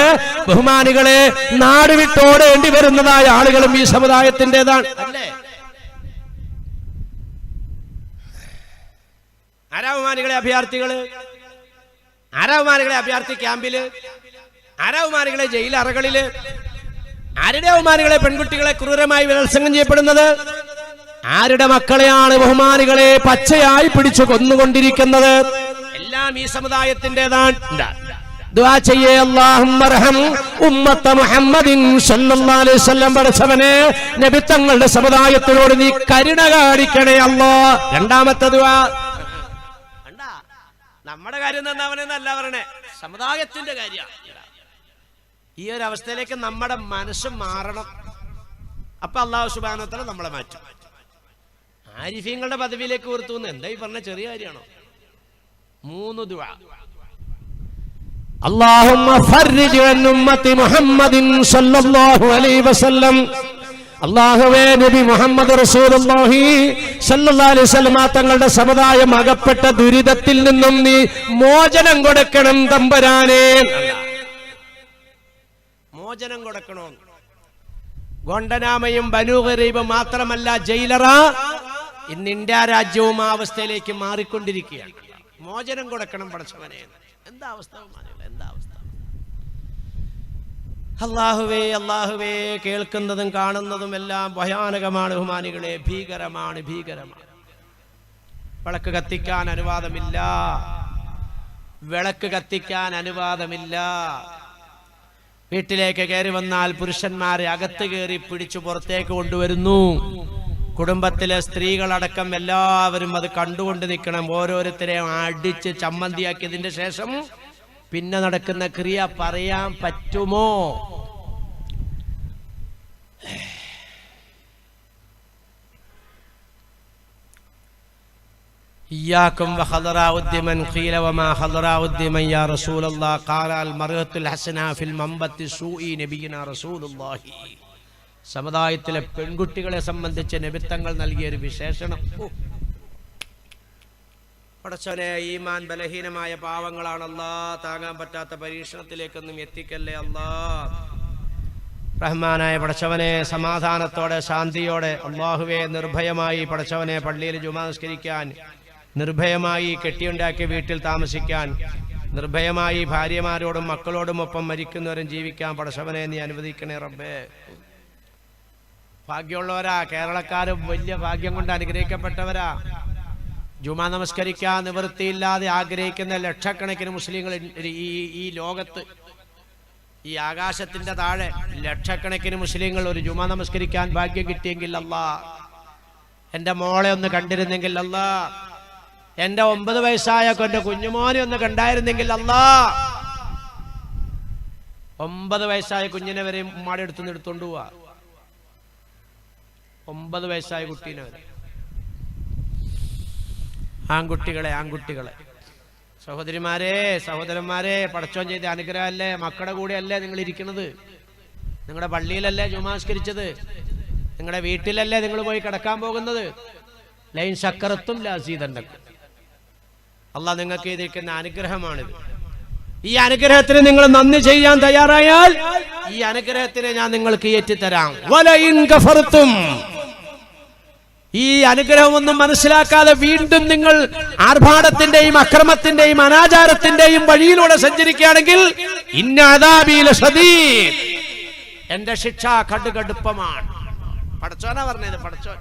ബഹുമാനികളെ നാട് വിട്ടോടേണ്ടി വരുന്നതായ ആളുകളും ഈ സമുദായത്തിൻ്റെതാണ്. അല്ലേ? ആരാവുമാനികളെ അഭയാർത്ഥികള്, ആരാവുമാനികളെ അഭയാർത്ഥി ക്യാമ്പില്, ആരാവുമാനികളെ ജയിലറകളില്, ആരുടെ അവമാനികളെ പെൺകുട്ടികളെ ക്രൂരമായി ബലാത്സംഗം ചെയ്യപ്പെടുന്നത്, ആരുടെ മക്കളെയാണ് ബഹുമാനികളെ പച്ചയായി പിടിച്ചു കൊന്നുകൊണ്ടിരിക്കുന്നത്, എല്ലാം ഈ സമുദായത്തിൻ്റെതാണ്. ദുആ ചെയ്യേ, അല്ലാഹുമ്മ അർഹം ഉമ്മത മുഹമ്മദിൻ സല്ലല്ലാഹു അലൈഹി വസല്ലം. പടച്ചവനെ, നബി തങ്ങളുടെ സമുദായത്തിനോട് നീ കരുണ കാണിക്കണേ അല്ലാഹ്. രണ്ടാമത്തെ ദുആ, നമ്മുടെ കാര്യം തന്നവനെന്നല്ല പറയണേ, സമുദായത്തിന്റെ കാര്യമാണ്. ഈ ഒരു അവസ്ഥയിലേക്ക് നമ്മുടെ മനസ്സ് മാറണം. അപ്പൊ അല്ലാഹു സുബ്ഹാനഹു വ തആല നമ്മളെ മാറ്റും. ആരിഫീങ്ങളുടെ പദവിയിലേക്ക് ഉയർത്തുന്നു. എന്താ ഈ പറഞ്ഞ ചെറിയ കാര്യമാണോ? 3 ദുആ. അല്ലാഹുമ്മ ഫർരിജ് അൻ ഉമ്മത്തി മുഹമ്മദിൻ സല്ലല്ലാഹു അലൈഹി വസല്ലം. അല്ലാഹുവേ, നബി മുഹമ്മദ് റസൂലുള്ളാഹി സല്ലല്ലാഹു അലൈഹി വസല്ലം തങ്ങളുടെ സമുദായം അകപ്പെട്ട ദുരിതത്തിൽ നിന്നും നീ മോചനം കൊടുക്കണം തമ്പുരാനേ. മോചനം കൊടുക്കണോ? ഗോണ്ടനാമയും ബനൂ ഖറീബും മാത്രമല്ല, ജയിലറ ഇന്ന് ഇന്ത്യ രാജ്യവും ആ അവസ്ഥയിലേക്ക് മാറിക്കൊണ്ടിരിക്കുകയാണ്. മോചനം കൊടുക്കണം പടച്ചവനെ. എന്താ അവസ്ഥ? എന്താ അവസ്ഥ? അല്ലാഹുവേ, അല്ലാഹുവേ, കേൾക്കുന്നതും കാണുന്നതും എല്ലാം ഭയാനകമാണ് ബഹുമാനികളെ, ഭീകരമാണ്. വിളക്ക് കത്തിക്കാൻ അനുവാദമില്ല, വിളക്ക് കത്തിക്കാൻ അനുവാദമില്ല. വീട്ടിലേക്ക് കയറി വന്നാൽ പുരുഷന്മാരെ അകത്ത് കയറി പിടിച്ചു പുറത്തേക്ക് കൊണ്ടുവരുന്നു. കുടുംബത്തിലെ സ്ത്രീകളടക്കം എല്ലാവരും അത് കണ്ടുകൊണ്ട് നിൽക്കണം. ഓരോരുത്തരെയും അടിച്ച് ചമ്മന്തിയാക്കിയതിന്റെ ശേഷം പിന്നെ നടക്കുന്ന ക്രിയ പറയാൻ പറ്റുമോ? إياكم وخضراء الدمن قيل وما خضراء الدمن يا رسول الله قال المرأة الحسنة في المنبت سوء نبينا رسول الله. സമുദായത്തിലെ പെൺകുട്ടികളെ സംബന്ധിച്ച് നബിത്തങ്ങൾ നൽകിയ ഒരു വിശേഷണം. പടച്ചവനെ, ഈമാൻ ബലഹീനമായ പാവങ്ങളാണ് അല്ലാ. താങ്ങാൻ പറ്റാത്ത പരീക്ഷണത്തിലേക്കൊന്നും എത്തിക്കല്ലേ അല്ലാ. റഹ്മാനായ പടച്ചവനെ, സമാധാനത്തോടെ ശാന്തിയോടെ അല്ലാഹുവേ നിർഭയമായി പടച്ചവനെ പള്ളിയിൽ ജുമാ നിസ്കരിക്കാൻ, നിർഭയമായി കെട്ടിയുണ്ടാക്കിയ വീട്ടിൽ താമസിക്കാൻ, നിർഭയമായി ഭാര്യമാരോടും മക്കളോടും ഒപ്പം മരിക്കുന്നവരും ജീവിക്കാൻ പടച്ചവനെ നീ അനുവദിക്കണേ റബ്ബേ. ഭാഗ്യമുള്ളവരാ കേരളക്കാരും, വലിയ ഭാഗ്യം കൊണ്ട് അനുഗ്രഹിക്കപ്പെട്ടവരാ. ജുമാ നമസ്കരിക്കാൻ നിവൃത്തിയില്ലാതെ ആഗ്രഹിക്കുന്ന ലക്ഷക്കണക്കിന് മുസ്ലിങ്ങൾ ഈ ലോകത്ത്, ഈ ആകാശത്തിന്റെ താഴെ ലക്ഷക്കണക്കിന് മുസ്ലിങ്ങൾ ഒരു ജുമാ നമസ്കരിക്കാൻ ഭാഗ്യം കിട്ടിയെങ്കിൽ അല്ലാ, എൻ്റെ മോളെ ഒന്ന് കണ്ടിരുന്നെങ്കിൽ അല്ലാ, എൻ്റെ 9 വയസ്സായ എൻ്റെ കുഞ്ഞുമോനെ ഒന്ന് കണ്ടായിരുന്നെങ്കിൽ അല്ലാ. 9 വയസ്സായ കുഞ്ഞിനെ വരെ ഉമ്മാടെ അടുത്തുനിന്ന് എടുത്തോണ്ട് പോവാ. 9 വയസ്സായ കുട്ടീനെ വരെ. ആൺകുട്ടികളെ സഹോദരിമാരെ, സഹോദരന്മാരെ, പടച്ചോൻ ചെയ്ത അനുഗ്രഹമല്ലേ, മക്കളുടെ കൂടെയല്ലേ നിങ്ങൾ ഇരിക്കുന്നത്? നിങ്ങളുടെ പള്ളിയിലല്ലേ ജുമാസ്കരിച്ചത്? നിങ്ങളുടെ വീട്ടിലല്ലേ നിങ്ങൾ പോയി കിടക്കാൻ പോകുന്നത്? ലൈൻ ശക്കറത്തും ലാസീതണ്ടക്കും. അള്ളാഹ് നിങ്ങൾക്ക് ചെയ്തിരിക്കുന്ന അനുഗ്രഹമാണിത്. ഈ അനുഗ്രഹത്തിന് നിങ്ങൾ നന്ദി ചെയ്യാൻ തയ്യാറായാൽ ഈ അനുഗ്രഹത്തിനെ ഞാൻ നിങ്ങൾക്ക് ഏറ്റിത്തരാം. വലഇൻ കഫർതും, ഈ അനുഗ്രഹമൊന്നും മനസ്സിലാക്കാതെ വീണ്ടും നിങ്ങൾ ആർഭാടത്തിന്റെയും അക്രമത്തിന്റെയും അനാചാരത്തിന്റെയും വഴിയിലൂടെ സഞ്ചരിക്കുകയാണെങ്കിൽ ഇന്ന അദാബി ലശദീദ്, എന്റെ ശിക്ഷ കടുകടുപ്പമാണ്. പടച്ചോനാ പറഞ്ഞത്. പടച്ചോൻ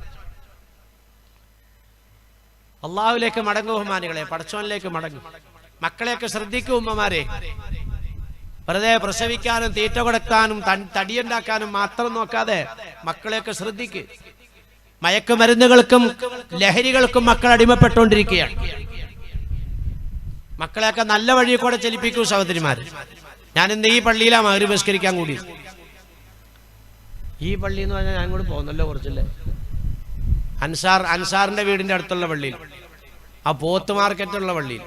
അള്ളാഹുവിലേക്ക് മടങ്ങും ബഹുമാനികളെ, പടച്ചോനിലേക്ക് മടങ്ങും. മക്കളെയൊക്കെ ശ്രദ്ധിക്കും ഉമ്മമാരെ. വെറുതെ പ്രസവിക്കാനും തീറ്റ കൊടുക്കാനും തടിയുണ്ടാക്കാനും മാത്രം നോക്കാതെ മക്കളെയൊക്കെ ശ്രദ്ധിക്ക്. മയക്കുമരുന്നുകൾക്കും ലഹരികൾക്കും മക്കൾ അടിമപ്പെട്ടുകൊണ്ടിരിക്കുകയാണ്. മക്കളെയൊക്കെ നല്ല വഴി കൂടെ ചലിപ്പിക്കൂ സഹോദരിമാര്. ഞാനിന്ന് ഈ പള്ളിയിലാണ് മഗ്‌രിബ് നിസ്കരിക്കാൻ കൂടി. ഈ പള്ളി എന്ന് പറഞ്ഞാൽ ഞാൻ കൂടി പോകുന്നല്ലോ കുറച്ചല്ലേ, അൻസാറിന്റെ വീടിന്റെ അടുത്തുള്ള പള്ളിയിൽ, ആ പോത്ത് മാർക്കറ്റുള്ള പള്ളിയിൽ,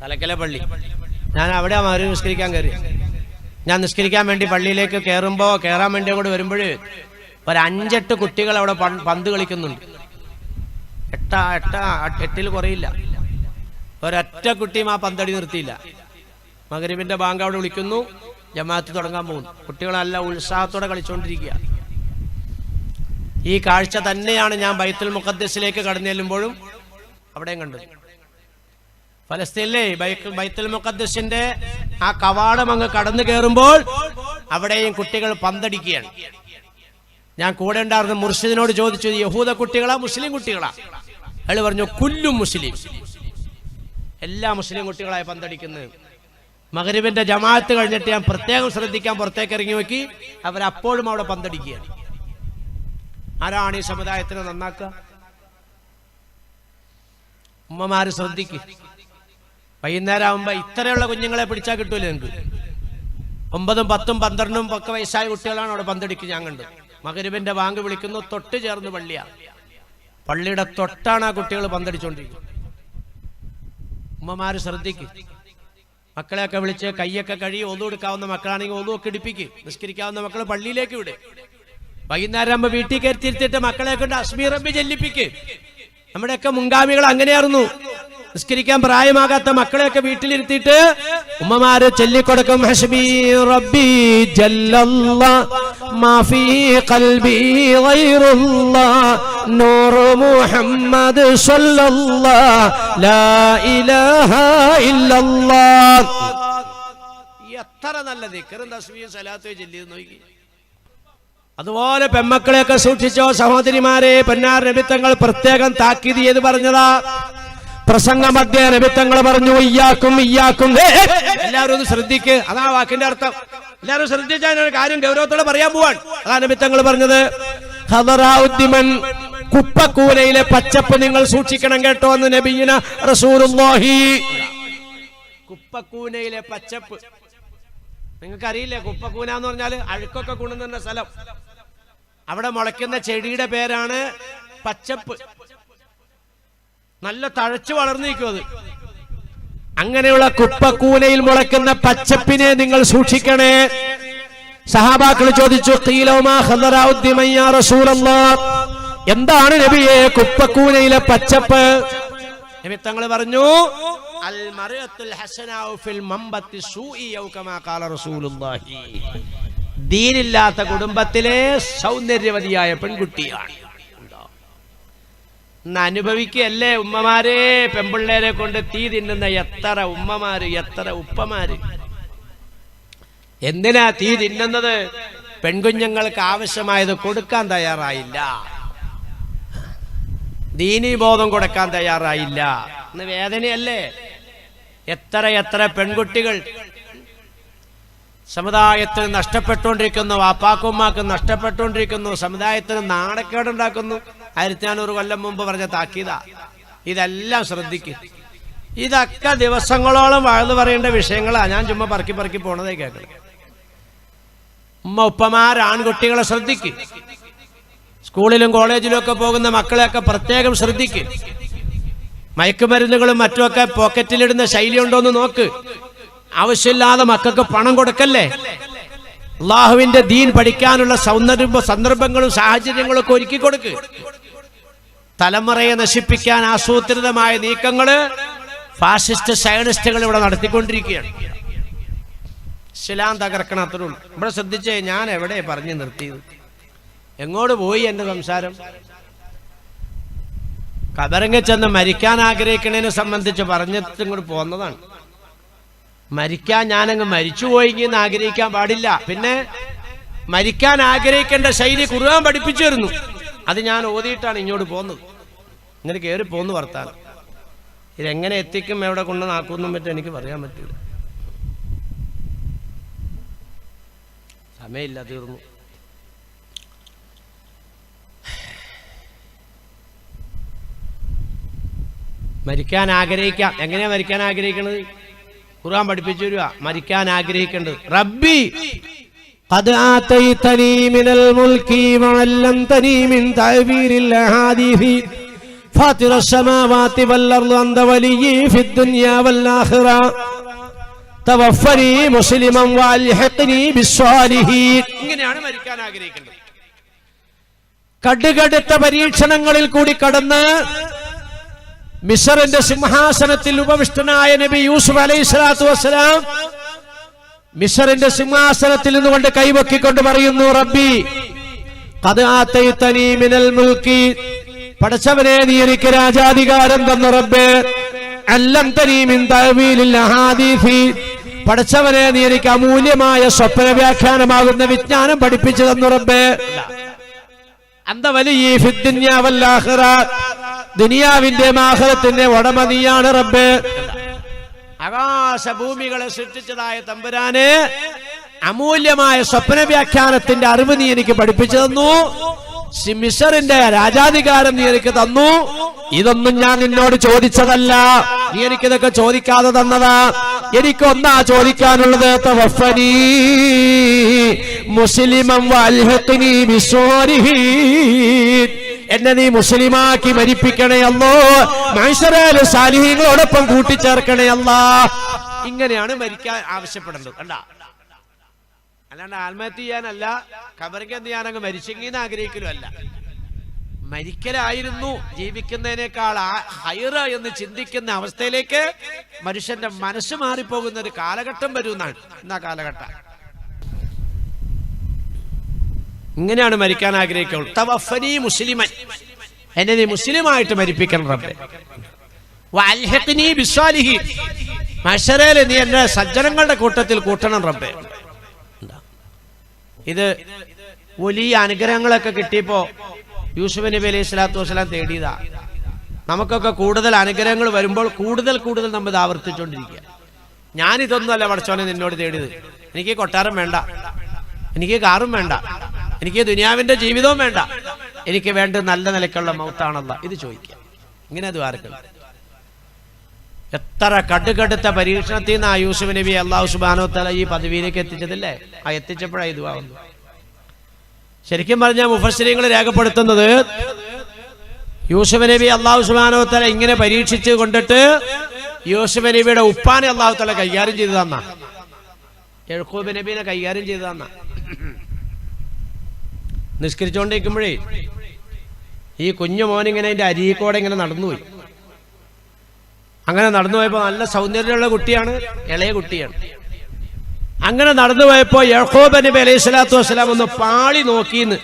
തലക്കലെ പള്ളി. ഞാൻ അവിടെ മഗ്‌രിബ് നിസ്കരിക്കാൻ കയറി. ഞാൻ നിസ്കരിക്കാൻ വേണ്ടി പള്ളിയിലേക്ക് കയറാൻ വേണ്ടി അങ്ങോട്ട് വരുമ്പോൾ ഒരു 5-8 കുട്ടികൾ അവിടെ പന്ത് കളിക്കുന്നുണ്ട്. 8 കുറയില്ല. ഒരൊറ്റ കുട്ടിയും ആ പന്തടി നിർത്തിയില്ല. മഗ്‌രിബിന്റെ ബാങ്ക് അവിടെ വിളിക്കുന്നു, ജമാഅത്ത് തുടങ്ങാൻ പോകുന്നു. കുട്ടികൾ നല്ല ഉത്സാഹത്തോടെ കളിച്ചുകൊണ്ടിരിക്കുക. ഈ കാഴ്ച തന്നെയാണ് ഞാൻ ബൈത്തുൽ മുഖദ്ദസിലേക്ക് കടന്നു ചെല്ലുമ്പോഴും അവിടെയും കണ്ടത്. ഫലസ്തീനിലെ ബൈത്തുൽ മുഖദ്ദസിന്റെ ആ കവാടം അങ്ങ് കടന്നു കയറുമ്പോൾ അവിടെയും കുട്ടികൾ പന്തടിക്കുകയാണ്. ഞാൻ കൂടെ ഉണ്ടായിരുന്ന മുർഷിദിനോട് ചോദിച്ചു, യഹൂദ കുട്ടികളാ മുസ്ലിം കുട്ടികളാ? അയാൾ പറഞ്ഞു കുല്ലും മുസ്ലിം, എല്ലാ മുസ്ലിം കുട്ടികളായി പന്തടിക്കുന്നത്. മഗ്‌രിബിന്റെ ജമാഅത്ത് കഴിഞ്ഞിട്ട് ഞാൻ പ്രത്യേകം ശ്രദ്ധിക്കാൻ പുറത്തേക്ക് ഇറങ്ങി നോക്കി, അവരപ്പോഴും അവിടെ പന്തടിക്കുകയാണ്. ആരാണ് ഈ സമുദായത്തിനെ നന്നാക്കുക? ഉമ്മമാര് ശ്രദ്ധിക്കുക. വൈകുന്നേരം ആകുമ്പോ ഇത്രയുള്ള കുഞ്ഞുങ്ങളെ പിടിച്ചാൽ കിട്ടൂല നിങ്ങൾക്ക്. 9, 10, 12 ഒക്കെ വയസ്സായ കുട്ടികളാണ് അവിടെ പന്തടിക്കുക. ഞാൻ കണ്ടു. മഗ്‌രിബിന്റെ ബാങ്ക് വിളിക്കുന്നു, തൊട്ട് ചേർന്ന് പള്ളിയാണ്. പള്ളിയുടെ തൊട്ടാണ് ആ കുട്ടികൾ പന്തടിച്ചോണ്ടിരിക്കുന്നത്. ഉമ്മമാര് ശ്രദ്ധിക്കും. മക്കളെയൊക്കെ വിളിച്ച് കൈയൊക്കെ കഴുകി ഒതു എടുക്കാവുന്ന മക്കളാണെങ്കിൽ ഒതുവൊക്കെ ഇടിപ്പിക്ക്. നിസ്കരിക്കാവുന്ന മക്കൾ പള്ളിയിലേക്ക് വിട്. വൈകുന്നേരം ആകുമ്പോൾ വീട്ടിൽ കയറ്റിയിരുത്തിട്ട് മക്കളെ കൊണ്ട് അസ്മി റബ്ബി ചെല്ലിപ്പിക്ക്. നമ്മുടെയൊക്കെ മുൻഗാമികൾ അങ്ങനെയായിരുന്നു. നിസ്കരിക്കാൻ പ്രായമാകാത്ത മക്കളെയൊക്കെ വീട്ടിലിരുത്തിയിട്ട് ഉമ്മമാര് ചൊല്ലിക്കൊടുക്കും, ഹസ്ബി റബ്ബി ജല്ലല്ലാഹ് മാ ഫീ ഖൽബി ഗൈറുല്ലാഹ് നൂറു മുഹമ്മദ് സ്വല്ലല്ലാഹ് ലാ ഇലാഹ ഇല്ലല്ലാഹ്. എത്ര നല്ല ദിക്റും തസ്ബീഹും സലാത്തും ചൊല്ലിയത് നോക്കി. അതുപോലെ പെമ്മക്കളെയൊക്കെ സൂക്ഷിച്ചോ സഹോദരിമാരെ. പൊന്നാർ നബിത്തങ്ങൾ പ്രത്യേകം താക്കീത് ചെയ്ത് പറഞ്ഞതാ. പ്രസംഗ മധ്യ നബിത്തങ്ങൾ പറഞ്ഞു, ഇയ്യാക്കും ഇയ്യാക്കും, എല്ലാവരും ഒന്ന് ശ്രദ്ധിക്ക്. അതാ വാക്കിന്റെ അർത്ഥം. എല്ലാവരും ശ്രദ്ധിച്ചാൽ ഒരു കാര്യം ഗൗരവത്തോടെ പറയാൻ പോവാൻ. അതാ നബിത്തങ്ങൾ പറഞ്ഞത്. ഹദറാഉദ്ദിമൻ, കുപ്പക്കൂനയിലെ പച്ചപ്പ് നിങ്ങൾ സൂക്ഷിക്കണം കേട്ടോ എന്ന് നബിയിന റസൂലുള്ളാഹി. കുപ്പക്കൂനയിലെ പച്ചപ്പ് നിങ്ങൾക്കറിയില്ലേ? കുപ്പക്കൂന എന്ന് പറഞ്ഞാൽ അഴുക്കൊക്കെ കൊണ്ടുവന്ന സ്ഥലം. അവിടെ മുളയ്ക്കുന്ന ചെടിയുടെ പേരാണ് പച്ചപ്പ്. നല്ല തഴച്ചു വളർന്നിരിക്കും അത്. അങ്ങനെയുള്ള കുപ്പക്കൂനയിൽ മുളയ്ക്കുന്ന പച്ചപ്പിനെ നിങ്ങൾ സൂക്ഷിക്കണേ. സഹാബാക്കൾ ചോദിച്ചു, ഖീലൗമാ ഖദറാഉദ്ദിമൻ യാ റസൂലല്ലാഹ്, എന്താണ് നബിയെ കുപ്പക്കൂനയിലെ പച്ചപ്പ്? നബി തങ്ങൾ പറഞ്ഞു, അൽ മർഅത്തുൽ ഹസനാഉ ഫിൽ മംബത്തി സൂഇ ഔ കമാ ഖാല റസൂലുള്ളാഹി. ദീനില്ലാത്ത കുടുംബത്തിലെ സൗന്ദര്യവതിയായ പെൺകുട്ടിയാണ്. ഇന്ന് അനുഭവിക്കല്ലേ ഉമ്മമാരെ, പെമ്പിള്ളേരെ കൊണ്ട് തീ തിന്നുന്ന എത്ര ഉമ്മമാര്, എത്ര ഉപ്പമാര്. എന്തിനാ തീ തിന്നുന്നത്? പെൺകുഞ്ഞുങ്ങൾക്ക് ആവശ്യമായത് കൊടുക്കാൻ തയ്യാറായില്ല, ദീനീബോധം കൊടുക്കാൻ തയ്യാറായില്ല. ഇന്ന് വേദനയല്ലേ? എത്ര എത്ര പെൺകുട്ടികൾ സമുദായത്തിന് നഷ്ടപ്പെട്ടുകൊണ്ടിരിക്കുന്നു, വാപ്പാക്കുമ്മാക്കും നഷ്ടപ്പെട്ടുകൊണ്ടിരിക്കുന്നു, സമുദായത്തിന് നാണക്കേടുണ്ടാക്കുന്നു. 1400 കൊല്ലം മുമ്പ് പറഞ്ഞ താക്കീത. ഇതെല്ലാം ശ്രദ്ധിക്കും. ഇതൊക്കെ ദിവസങ്ങളോളം വാഴ്ന്നു പറയേണ്ട വിഷയങ്ങളാണ്. ഞാൻ ചുമ്മാ പറക്കി പറക്കി പോണതേ കേൾക്കണം. ഉമ്മ ഉപ്പമാർ ആൺകുട്ടികളെ ശ്രദ്ധിക്കും. സ്കൂളിലും കോളേജിലും ഒക്കെ പോകുന്ന മക്കളെയൊക്കെ പ്രത്യേകം ശ്രദ്ധിക്കും. മയക്കുമരുന്നുകളും മറ്റുമൊക്കെ പോക്കറ്റിലിടുന്ന ശൈലി ഉണ്ടോന്ന് നോക്ക്. ആവശ്യമില്ലാതെ മക്കൾക്ക് പണം കൊടുക്കല്ലേ. അള്ളാഹുവിന്റെ ദീൻ പഠിക്കാനുള്ള സന്ദർഭങ്ങളും സാഹചര്യങ്ങളും ഒക്കെ ഒരുക്കി കൊടുക്ക്. തലമുറയെ നശിപ്പിക്കാൻ ആസൂത്രിതമായ നീക്കങ്ങള് ഫാസിസ്റ്റ് സയനിസ്റ്റുകൾ ഇവിടെ നടത്തിക്കൊണ്ടിരിക്കുകയാണ്. ഇസ്ലാം തകർക്കണം, അത്രേ ഉള്ളൂ. ഇവിടെ ശ്രദ്ധിച്ചേ, ഞാൻ എവിടെ പറഞ്ഞു നിർത്തിയത്? എങ്ങോട്ട് പോയി എന്റെ സംസാരം? കബറിങ്ങ ചെന്ന് മരിക്കാൻ ആഗ്രഹിക്കുന്നതിനെ സംബന്ധിച്ച് പറഞ്ഞിട്ട് ഇങ്ങോട്ട് പോന്നതാണ്. മരിക്കാൻ ഞാനങ്ങ് മരിച്ചുപോയി എന്ന് ആഗ്രഹിക്കാൻ പാടില്ല. പിന്നെ മരിക്കാൻ ആഗ്രഹിക്കേണ്ട ശൈലി ഖുർആൻ പഠിപ്പിച്ചു തരുന്നു. അത് ഞാൻ ഓതിയിട്ടാണ് ഇങ്ങോട്ട് പോകുന്നത്. ഇങ്ങനെ കയറി പോന്നു വർത്താനം. ഇതെങ്ങനെ എത്തിക്കും, എവിടെ കൊണ്ട് നാക്കുന്നും പറ്റും എനിക്ക് പറയാൻ പറ്റില്ല. സമയമില്ല, തീർന്നു. മരിക്കാൻ ആഗ്രഹിക്കാം. എങ്ങനെയാ മരിക്കാൻ ആഗ്രഹിക്കണത്? ഖുർആൻ പഠിപ്പിച്ചു തരുക. മരിക്കാൻ ആഗ്രഹിക്കേണ്ടത് റബ്ബി ഖദ് ആതൈതനി മിനൽ മുൽക്കി വഅല്ലംതനി മിൻ തഅവീരിൽ അഹാദീസ് ഫാത്തിറസ് സമാവാതി വൽ അർളി അൻത വലിയ്യി ഫിദ് ദുനിയാ വൽ ആഖിറ തവഫനി മുസ്ലിമൻ വഅൽഹിഖ്നി ബിസ്സാലിഹീൻ. ഇങ്ങനെയാണ് മരിക്കാൻ ആഗ്രഹിക്കേണ്ടത്. കടുകടുത്ത പരീക്ഷണങ്ങളിൽ കൂടി കടന്ന് മിസ്റിന്റെ സിംഹാസനത്തിൽ ഉപവിഷ്ടനായ നബി യൂസുഫ് അലൈഹിസ്സലാത്തു വസ്സലാം മിസ്റിന്റെ സിംഹാസനത്തിൽ നിന്നുകൊണ്ട് കൈവക്കിക്കൊണ്ട് പറയുന്നു, റബ്ബി ഖദ് ആതൈതനി മിനൽ മുൽക്കി, പടച്ചവനെ നീ എനിക്ക് രാജാധികാരം തന്നു. റബ്ബേ അല്ലംതനി മിൻ തഅവീലിൽ അഹാദീസ്, പടച്ചവനെ നീ എനിക്ക് അമൂല്യമായ സ്വപ്ന വ്യാഖ്യാനമാകുന്ന വിജ്ഞാനം പഠിപ്പിച്ചു തന്നു. റബ്ബേ അന്ത വലിയ്യി ഫിദ് ദുനിയാ വൽ ആഖിറ, ദുനിയാവിന്റെ ആഖിറത്തിന്റെ ഉടമ നീയാണ് റബ്ബേ. ആകാശഭൂമികളെ സൃഷ്ടിച്ചതായ തമ്പുരാനെ, അമൂല്യമായ സ്വപ്ന വ്യാഖ്യാനത്തിന്റെ അറിവ് നീ എനിക്ക് പഠിപ്പിച്ചു തന്നു. മിസ്റിന്റെ രാജാധികാരം നീ എനിക്ക് തന്നു. ഇതൊന്നും ഞാൻ നിന്നോട് ചോദിച്ചതല്ല, നീ എനിക്കിതൊക്കെ ചോദിക്കാതെ തന്നതാ. എനിക്കൊന്നാ ചോദിക്കാനുള്ളത്, തവഫനി മുസ്ലിമൻ വഅൽഹിഖ്നി ബിസ്സാലിഹീൻ, എന്നെ നീ മുസ്ലിമാക്കി മരിപ്പിക്കണേ അല്ലോ, മഹ്ശറയിലെ സാലിഹീങ്ങളോടൊപ്പം കൂട്ടിച്ചേർക്കണേ അല്ലാ. ഇങ്ങനെയാണ് മരിക്കാൻ ആവശ്യപ്പെടേണ്ടത്. കണ്ട, അല്ലാണ്ട് ആത്മഹത്യ ചെയ്യാനല്ല, ഖബറിക്ക് എന്ത് ചെയ്യാനങ്ങ് മരിച്ചെങ്കിന്ന് ആഗ്രഹിക്കലും അല്ല. മരിക്കലായിരുന്നു ജീവിക്കുന്നതിനേക്കാൾ ഹൈറ് എന്ന് ചിന്തിക്കുന്ന അവസ്ഥയിലേക്ക് മനുഷ്യന്റെ മനസ്സ് മാറിപ്പോകുന്ന ഒരു കാലഘട്ടം വരുമെന്നാണ് ഇന്നാ കാലഘട്ടം. ഇങ്ങനെയാണ് മരിക്കാൻ ആഗ്രഹിക്കുള്ളൂ. തവഫനി മുസ്ലിമൻ, എന്നെ നീ മുസ്ലിമായിട്ട് മരിപ്പിക്കണം റബ്ബേ. വഅൽഹിഖ്നി ബിസ്സാലിഹീൻ, മഹ്ശറയിൽ നീ എന്നെ സജ്ജനങ്ങളുടെ കൂട്ടത്തിൽ കൂട്ടണം റബ്ബേ. ഇത് വലിയ അനുഗ്രഹങ്ങളൊക്കെ കിട്ടിയപ്പോ യൂസുഫ് നബി അലൈഹി സ്വലാത്തു വസ്സലാം തേടിയതാ. നമുക്കൊക്കെ കൂടുതൽ അനുഗ്രഹങ്ങൾ വരുമ്പോൾ കൂടുതൽ കൂടുതൽ നമ്മൾ ഇത് ആവർത്തിച്ചുകൊണ്ടിരിക്കുക. ഞാനിതൊന്നുമല്ല പടച്ചോനെ നിന്നോട് തേടിയത്. എനിക്ക് കൊട്ടാരം വേണ്ട, എനിക്ക് കാറും വേണ്ട, എനിക്ക് ദുനിയാവിന്റെ ജീവിതവും വേണ്ട, എനിക്ക് വേണ്ട നല്ല നിലയ്ക്കുള്ള മൗത്താണല്ല. ഇത് ചോദിക്കുക. ഇങ്ങനെ അത് ആർക്കും എത്ര കടുകടുത്ത പരീക്ഷണത്തിൽ നിന്ന് ആ യൂസുഫ് നബി അല്ലാഹു സുബ്ഹാനഹു വ തആല ഈ പദവിയിലേക്ക് എത്തിച്ചതില്ലേ? ആ എത്തിച്ചപ്പോഴാണ് ഇത് ആവുന്നത്. ശരിക്കും പറഞ്ഞാൽ മുഫസ്സിരീങ്ങൾ രേഖപ്പെടുത്തുന്നത്, യൂസുഫ് നബി അല്ലാഹു സുബ്ഹാനഹു വ തആല ഇങ്ങനെ പരീക്ഷിച്ച് കൊണ്ടിട്ട് യൂസുഫ് നബിയുടെ ഉപ്പാനെ അല്ലാഹു തആല കൈകാര്യം ചെയ്തു തന്ന, യഅ്ഖൂബ് നബിനെ കൈകാര്യം ചെയ്തു തന്ന. നിസ്കരിച്ചുകൊണ്ടിരിക്കുമ്പോഴേ ഈ കുഞ്ഞു മോനിങ്ങനെ അതിന്റെ അരികോടെ ഇങ്ങനെ നടന്നുപോയി. അങ്ങനെ നടന്നു പോയപ്പോ നല്ല സൗന്ദര്യമുള്ള കുട്ടിയാണ്, ഇളയ കുട്ടിയാണ്. അങ്ങനെ നടന്നു പോയപ്പോ യഅ്ഖൂബ് നബി അലൈഹി സ്വലാത്തു വസ്സലാം ഒന്ന് പാളി നോക്കിന്ന്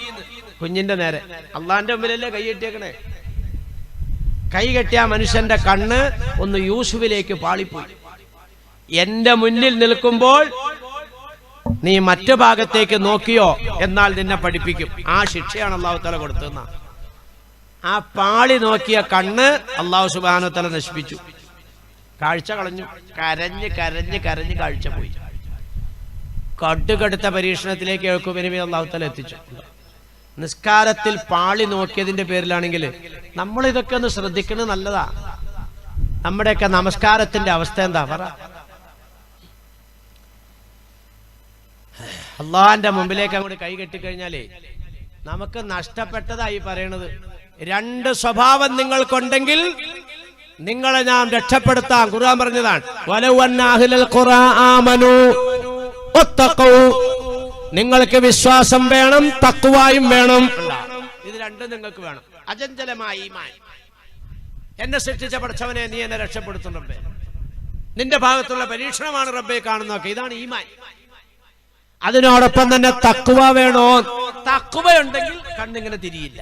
കുഞ്ഞിന്റെ നേരെ. അള്ളാന്റെ മുമ്പിലല്ലേ കൈയ്യട്ടിയേക്കണേ. കൈകെട്ടിയ മനുഷ്യന്റെ കണ്ണ് ഒന്ന് യൂസുഫിലേക്ക് പാളിപ്പോയി. എന്റെ മുന്നിൽ നിൽക്കുമ്പോൾ നീ മറ്റു ഭാഗത്തേക്ക് നോക്കിയോ എന്നാൽ നിന്നെ പഠിപ്പിക്കും. ആ ശിക്ഷയാണ് അല്ലാഹു തആല കൊടുത്തതെന്ന. ആ പാളി നോക്കിയ കണ്ണ് അല്ലാഹു സുബ്ഹാനഹു വ തആല നശിപ്പിച്ചു, കാഴ്ച കളഞ്ഞു. കരഞ്ഞ് കരഞ്ഞ് കരഞ്ഞ് കാഴ്ച പോയി. കടുകടുത്ത പരീക്ഷണത്തിലേക്ക് യാക്കൂബ് നബി അല്ലാഹു തആല എത്തിച്ചു. നിസ്കാരത്തിൽ പാളി നോക്കിയതിന്റെ പേരിലാണെങ്കിൽ നമ്മൾ ഇതൊക്കെ ഒന്ന് ശ്രദ്ധിക്കുന്നത് നല്ലതാ. നമ്മുടെയൊക്കെ നമസ്കാരത്തിന്റെ അവസ്ഥ എന്താ പറ? അള്ളാന്റെ മുമ്പിലേക്ക് അങ്ങോട്ട് കൈ കെട്ടിക്കഴിഞ്ഞാലേ നമുക്ക് നഷ്ടപ്പെട്ടതായി പറയണത്. രണ്ട് സ്വഭാവം നിങ്ങൾക്കുണ്ടെങ്കിൽ നിങ്ങളെ ഞാൻ രക്ഷപ്പെടുത്താം. ഖുർആൻ പറഞ്ഞതാണ്, വലൗ അന്ന അഹ്ലൽ ഖുറാ ആമനൂ വത്തഖൂ. നിങ്ങൾക്ക് വിശ്വാസം വേണം, തഖ്വായും വേണം. ഇത് രണ്ടും നിങ്ങൾക്ക് വേണം. അചഞ്ചലമായ ഈമാൻ. എന്നെ സൃഷ്ടിച്ച പടച്ചവനെ നീ എന്നെ രക്ഷപ്പെടുത്തും റബ്ബേ. നിന്റെ ഭാഗത്തുള്ള പരീക്ഷണമാണ് റബ്ബേ കാണുന്നതൊക്കെ. ഇതാണ് ഈമാൻ. അതിനോടൊപ്പം തന്നെ തഖ്വ വേണോ? തഖ്വ ഉണ്ടെങ്കിൽ കണ്ണിങ്ങനെ തിരിയില്ല.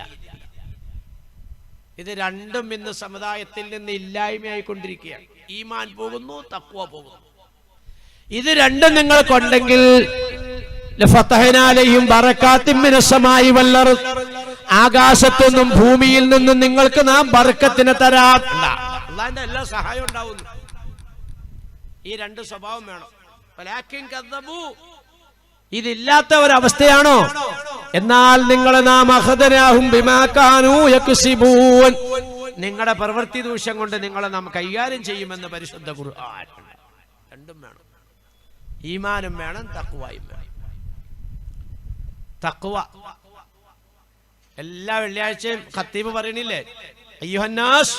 ഇത് രണ്ടും ഇന്ന് സമുദായത്തിൽ നിന്ന് ഇല്ലായ്മയായിക്കൊണ്ടിരിക്കുകയാണ്. ഈമാൻ പോകുന്നു, തഖ്വ പോകുന്നു. ഇത് രണ്ടും നിങ്ങൾക്കുണ്ടെങ്കിൽ ആകാശത്തൊന്നും ഭൂമിയിൽ നിന്നും നിങ്ങൾക്ക് നാം ബർക്കത്തിനെ തരാം. അല്ലാഹുവിന്റെ എല്ലാ സഹായം ഉണ്ടാവുന്നു. ഈ രണ്ട് സ്വഭാവം വേണം. ഇതില്ലാത്ത ഒരവസ്ഥയാണോ? എന്നാൽ നിങ്ങളെ നാം അഖദനാഹും ബിമാ കാനൂ യക്സിബൂൻ. നിങ്ങളുടെ പ്രവൃത്തി ദൂഷ്യം കൊണ്ട് നിങ്ങളെ നാം കൈകാര്യം ചെയ്യുമെന്ന് പരിശുദ്ധ ഖുർആൻ. രണ്ടും വേണം. ഈമാനും വേണം, തഖ്വയും വേണം. തഖ്വ എല്ലാ വെള്ളിയാഴ്ചയും ഖത്തീബ് പറയണില്ലേ, അയ്യുഹന്നാസ്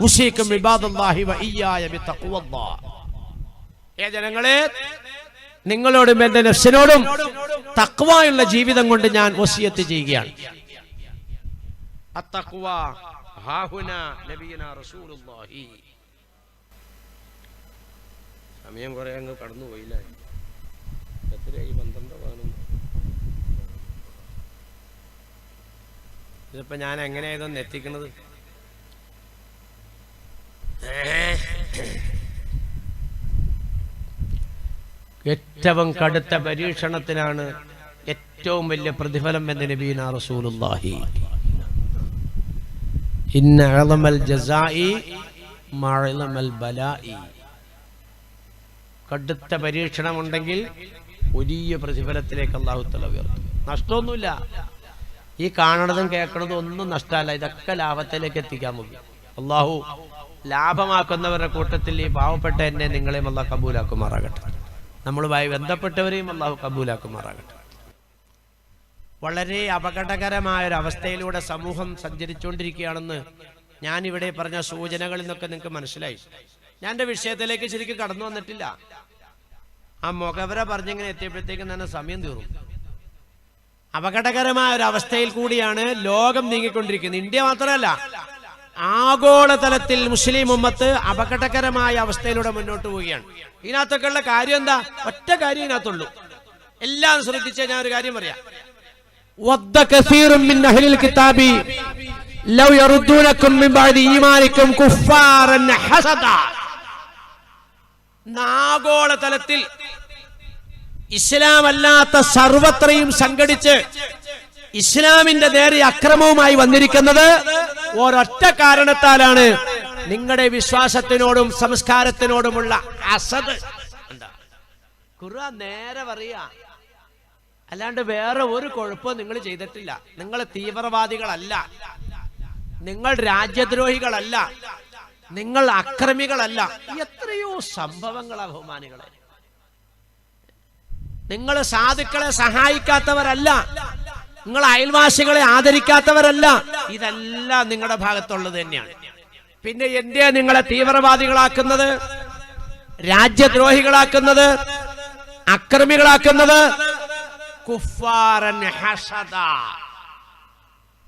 ഉസീകും ഇബാദല്ലാഹി വ ഇയ്യായ ബിത്തഖ്വല്ലാഹ്. ജനങ്ങളെ, നിങ്ങളോടും എന്റെ നഫ്സിനോടും തഖ്വയുള്ള ജീവിതം കൊണ്ട് ഞാൻ വസിയത്ത് ചെയ്യുകയാണ്. അത്തഖ്വ ഹാഹുനാ നബിയുനാ റസൂലുള്ളാഹി. സമയം കുറെ അങ്ങ് കടന്നുപോയില്ലേ? എത്രയായി? 12:11. ഇതിപ്പോ ഞാൻ എങ്ങനെയാ ഇതൊന്ന് എത്തിക്കണത്? ഏറ്റവും കടുത്ത പരീക്ഷണത്തിനാണ് ഏറ്റവും വലിയ പ്രതിഫലം എന്ന് നബിയുനാ റസൂലുള്ളാഹി. ഇന്ന അഅ്ളമൽ ജസാഇ മഅ്ളമൽ ബലാഇ. കടുത്ത പരീക്ഷണമുണ്ടെങ്കിൽ വലിയ പ്രതിഫലത്തിലേക്ക് അല്ലാഹു തആല ഉയർത്തും. നഷ്ടമൊന്നുമില്ല. ഈ കാണണതും കേൾക്കണതും ഒന്നും നഷ്ടമല്ല. ഇതൊക്കെ ലാഭത്തിലേക്ക് എത്തിക്കാൻ പോകും. അല്ലാഹു ലാഭമാക്കുന്നവരുടെ കൂട്ടത്തിൽ ഈ പാവപ്പെട്ട എന്നെ നിങ്ങളെയും അല്ലാഹു കബൂലാക്കുമാറാകട്ടെ. നമ്മളുമായി ബന്ധപ്പെട്ടവരെയും അല്ലാഹു കബൂലാക്കുമാറാകട്ടെ. വളരെ അപകടകരമായൊരവസ്ഥയിലൂടെ സമൂഹം സഞ്ചരിച്ചുകൊണ്ടിരിക്കുകയാണെന്ന് ഞാനിവിടെ പറഞ്ഞ സൂചനകളിൽ നിന്നൊക്കെ നിങ്ങൾക്ക് മനസ്സിലായി. ഞാൻ എൻ്റെ വിഷയത്തിലേക്ക് ശരിക്കും കടന്നു വന്നിട്ടില്ല. ആ മുഖവര പറഞ്ഞിങ്ങനെ എത്തിയപ്പോഴത്തേക്കും തന്നെ സമയം തീർന്നു. അപകടകരമായ ഒരു അവസ്ഥയിൽ കൂടിയാണ് ലോകം നീങ്ങിക്കൊണ്ടിരിക്കുന്നത്. ഇന്ത്യ മാത്രമല്ല, ആഗോളതലത്തിൽ മുസ്ലിം ഉമ്മത്ത് അപകടകരമായ അവസ്ഥയിലൂടെ മുന്നോട്ട് പോവുകയാണ്. ഇതിനകത്തൊക്കെ ഉള്ള കാര്യം എന്താ? ഒറ്റ കാര്യം ഇതിനകത്തുള്ളൂ. എല്ലാം ശ്രദ്ധിച്ച ഞാൻ ഒരു കാര്യം പറയാം. വദ്ദ കസീറും മിൻ അഹ്ലിൽ കിതാബി ലൗ യറുദ്ദൂനകും മിൻ ബഅദി ഈമാനികും കുഫാറൻ ഹസദാ. ആഗോളതലത്തിൽ ഇസ്ലാം അല്ലാത്ത സർവത്രയും സംഘടിച്ച് ഇസ്ലാമിന്റെ നേരെ അക്രമവുമായി വന്നിരിക്കുന്നത് ഒരൊറ്റ കാരണത്താലാണ്. നിങ്ങളുടെ വിശ്വാസത്തിനോടും സംസ്കാരത്തിനോടുമുള്ള അസദ്. ഖുർആൻ നേരെ പറയാ, അല്ലാണ്ട് വേറെ ഒരു കുഴപ്പവും നിങ്ങൾ ചെയ്തിട്ടില്ല. നിങ്ങൾ തീവ്രവാദികളല്ല, നിങ്ങൾ രാജ്യദ്രോഹികളല്ല, നിങ്ങൾ അക്രമികളല്ല. എത്രയോ സംഭവങ്ങളാ ബഹുമാനികളെ. നിങ്ങൾ സാധുക്കളെ സഹായിക്കാത്തവരല്ല, നിങ്ങൾ അയൽവാസികളെ ആദരിക്കാത്തവരല്ല. ഇതെല്ലാം നിങ്ങളുടെ ഭാഗത്തുള്ളത് തന്നെയാണ്. പിന്നെ എന്തിനാ നിങ്ങളെ തീവ്രവാദികളാക്കുന്നത്, രാജ്യദ്രോഹികളാക്കുന്നത്, അക്രമികളാക്കുന്നത്? കുഫാറൻ ഹസദാ.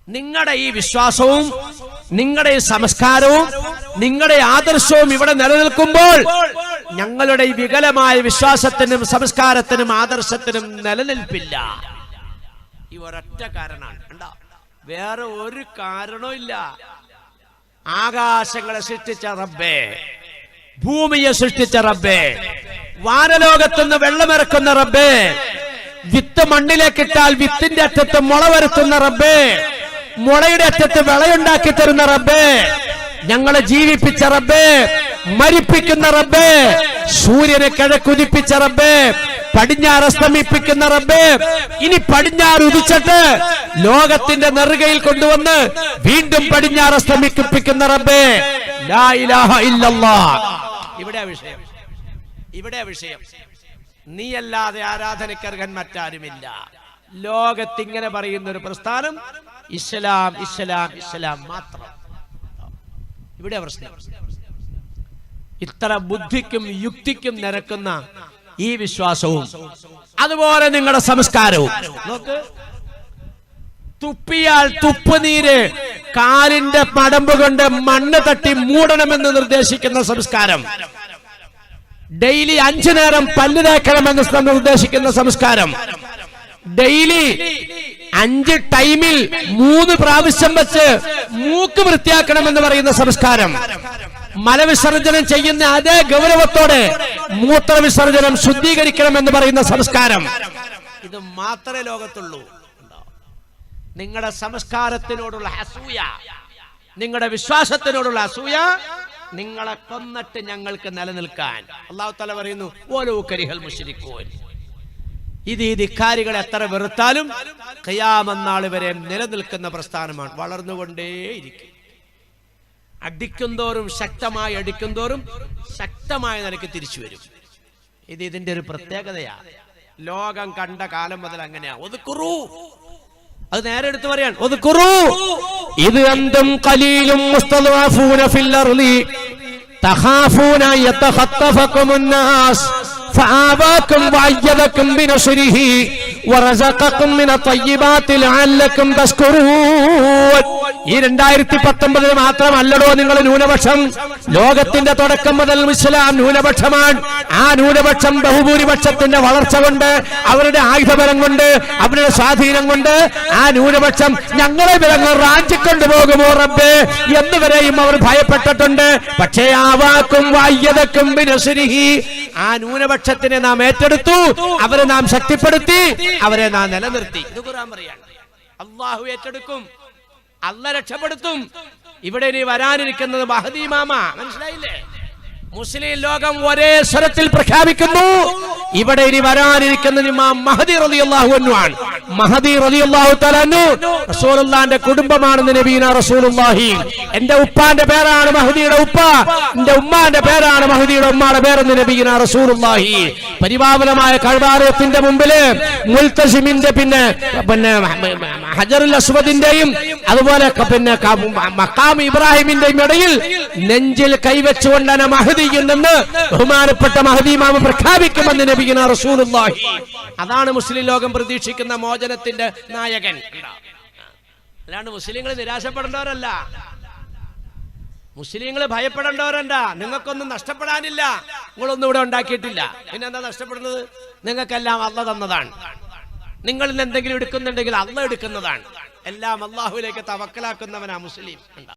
നിങ്ങളുടെ ഈ വിശ്വാസവും നിങ്ങളുടെ ഈ സംസ്കാരവും നിങ്ങളുടെ ആദർശവും ഇവിടെ നിലനിൽക്കുമ്പോൾ ഞങ്ങളുടെ ഈ വികലമായ വിശ്വാസത്തിനും സംസ്കാരത്തിനും ആദർശത്തിനും നിലനിൽപ്പില്ല. ഈ ഒരൊറ്റ കാരണമാണ്. വേറെ ഒരു കാരണവും ഇല്ല. ആകാശങ്ങളെ സൃഷ്ടിച്ച റബ്ബേ, ഭൂമിയെ സൃഷ്ടിച്ച റബ്ബേ, വാനലോകത്തുനിന്ന് വെള്ളമിറക്കുന്ന റബ്ബേ, വിത്ത് മണ്ണിലേക്കിട്ടാൽ വിത്തിന്റെ അറ്റത്ത് മുള വരുത്തുന്ന റബ്ബേ, മുളയുടെ അറ്റത്ത് വിളയുണ്ടാക്കി തരുന്ന റബ്ബേ, ഞങ്ങളെ ജീവിപ്പിച്ച റബ്ബേ, മരിപ്പിക്കുന്ന റബ്ബേ, സൂര്യനെ കിഴക്കുദിപ്പിച്ച റബ്ബേ, പടിഞ്ഞാറ് അസ്തമിപ്പിക്കുന്ന റബ്ബേ, ഇനി പടിഞ്ഞാറ് ഉദിച്ചിട്ട് ലോകത്തിന്റെ നെറുകയിൽ കൊണ്ടുവന്ന് വീണ്ടും പടിഞ്ഞാറ് അസ്തമിപ്പിക്കുന്ന റബ്ബേ, ലാ ഇലാഹ ഇല്ലല്ലാഹ്. ഇവിടെ വിഷയം, ഇവിടെ വിഷയം. നീയല്ലാതെ ആരാധനക്കർഹൻ മറ്റാരുമില്ല. ലോകത്തിങ്ങനെ പറയുന്ന ഒരു പ്രസ്ഥാനം ഇസ്ലാം, ഇസ്ലാം, ഇസ്ലാം മാത്രം. ഇവിടെ പ്രശ്നം. ഇത്ര ബുദ്ധിക്കും യുക്തിക്കും നിരക്കുന്ന ഈ വിശ്വാസവും അതുപോലെ നിങ്ങളുടെ സംസ്കാരവും നോക്ക്. തുപ്പിയാൽ തുപ്പുനീര് കാലിന്റെ മടമ്പ് കൊണ്ട് മണ്ണ് തട്ടി മൂടണമെന്ന് നിർദ്ദേശിക്കുന്ന സംസ്കാരം, ഡെയിലി 5 നേരം പല്ല് തേക്കണമെന്ന് നിർദ്ദേശിക്കുന്ന സംസ്കാരം, ഡെയിലി 5 ടൈമിൽ 3 പ്രാവശ്യം വെച്ച് മൂക്ക് വൃത്തിയാക്കണമെന്ന് പറയുന്ന സംസ്കാരം, മലവിസർജനം ചെയ്യുന്ന അതേ ഗൗരവത്തോടെ മൂത്രവിസർജനം ശുദ്ധീകരിക്കണമെന്ന് പറയുന്ന സംസ്കാരം, ഇത് മാത്രമേ ലോകത്തുള്ളൂ. നിങ്ങളുടെ സംസ്കാരത്തിനോടുള്ള അസൂയ, നിങ്ങളുടെ വിശ്വാസത്തിനോടുള്ള അസൂയ നിങ്ങളെ കൊന്നിട്ട് ഞങ്ങൾക്ക് നിലനിൽക്കാൻ. അല്ലാഹു തആല പറയുന്നു വലൗ കരിഹൽ മുശ്രികൂൻ. ഇത് ഈ ധിക്കാരികളെ എത്ര വെറുത്താലും ഖിയാമത്ത് നാൾ വരെ നിലനിൽക്കുന്ന പ്രസ്ഥാനമാണ്, വളർന്നുകൊണ്ടേയിരിക്കും. അടിക്കുന്തോറും ശക്തമായി അടിക്കുന്തോറും ശക്തമായ നിലയ്ക്ക് തിരിച്ചു വരും. ഇത് ഇതിന്റെ ഒരു പ്രത്യേകതയാണ്. ലോകം കണ്ട കാലം മുതൽ അങ്ങനെയാ. ഒതുക്കുറു, അത് നേരെ എടുത്ത് പറയാൻ ഒതുക്കുറു. ഇത് അന്തും ഖലീലും മുസ്തദഅഫൂന ഫിൽ അർളി തഖാഫൂന യതഖത്തഫകുമുൻ നാസ് ഫആബാകും വഅയ്യദകും ബിനസ്രിഹി വറസഖകും മിന ത്വയ്യിബാതി ലഅല്ലകും തസ്കുറൂൻ. ഈ 2019 മാത്രമല്ലടോ നിങ്ങൾ ന്യൂനപക്ഷം. ലോകത്തിന്റെ തുടക്കം മുതൽ ഇസ്ലാം ന്യൂനപക്ഷമാണ്. ആ ന്യൂനപക്ഷം ബഹുഭൂരിപക്ഷത്തിന്റെ വളർച്ച കൊണ്ട്, അവരുടെ ആയുധബലം കൊണ്ട്, അവരുടെ സ്വാധീനം കൊണ്ട് ആ ന്യൂനപക്ഷം ഞങ്ങളെ വിലങ്ങൾ റാഞ്ചിക്കൊണ്ടുപോകുമോ റബ്ബേ എന്നുവരെയും അവർ ഭയപ്പെട്ടിട്ടുണ്ട്. പക്ഷേ ആവാക്കും വഅയ്യദകും ബിനസ്രിഹി, ആ ന്യൂനപക്ഷത്തിനെ നാം ഏറ്റെടുത്തു, അവരെ നാം ശക്തിപ്പെടുത്തി, അവരെ നാം നിലനിർത്തി. ഇത് ഖുർആൻ പറയാണ്. അല്ലാഹു ഏറ്റെടുക്കും, അല്ലാഹു രക്ഷപ്പെടുത്തും. ഇവിടെ ഇനി വരാനിരിക്കുന്നത് മഹദി ഇമാമ. മനസ്സിലായില്ലേ? മുസ്ലിം ലോകം ഒരേ സ്വരത്തിൽ പ്രഖ്യാപിക്കുന്നു, ഇവിടെ ഇനി വരാനിരിക്കുന്നത് ഇമാം മഹദി റളിയല്ലാഹു അൻഹു ആണ്. മഹദി റളിയല്ലാഹു തആല അൻഹു റസൂലുള്ളാഹിന്റെ കുടുംബമാണെന്ന് നബിയുനാ റസൂലുള്ളാഹി. എന്റെ ഉപ്പാന്റെ പേരാണ് മഹദിയുടെ ഉപ്പ, എന്റെ ഉമ്മാന്റെ പേരാണ് മഹദിയുടെ ഉമ്മാന്റെ പേരെന്ന് നബിയുനാ റസൂലുള്ളാഹി. പരിപാവനമായ കഅബാലയത്തിന്റെ മുമ്പില് മുൽതസിമിന്റെ പിന്നെ ഹജറുൽ അസ്വദിന്റെയും അതുപോലെ പിന്നെ മഖാം ഇബ്രാഹിമിന്റെയും ഇടയിൽ നെഞ്ചിൽ കൈവച്ചുകൊണ്ടാണ് മഹദി എന്ന് ബഹുമാനപ്പെട്ട മഹദി ഇമാം പ്രഖ്യാപിക്കുമെന്ന് നബിയുനാ റസൂലുള്ളാഹി. അതാണ് മുസ്ലിം ലോകം പ്രതീക്ഷിക്കുന്ന മോചനത്തിന്റെ നായകൻ. അല്ലാണ്ട് മുസ്ലിങ്ങൾ നിരാശപ്പെടേണ്ടവരല്ല, മുസ്ലിങ്ങൾ ഭയപ്പെടേണ്ടവരല്ല. നിങ്ങൾക്കൊന്നും നഷ്ടപ്പെടാനില്ല, നിങ്ങളൊന്നും ഇവിടെ ഉണ്ടാക്കിയിട്ടില്ല. പിന്നെന്താ നഷ്ടപ്പെടുന്നത്? നിങ്ങൾക്കെല്ലാം അല്ലാഹ് തന്നതാണ്. നിങ്ങളിൽ എന്തെങ്കിലും എടുക്കുന്നുണ്ടെങ്കിൽ അല്ലാഹ് എടുക്കുന്നതാണ്. എല്ലാം അല്ലാഹുവിലേക്ക് തവക്കലാക്കുന്നവനാ മുസ്ലിം.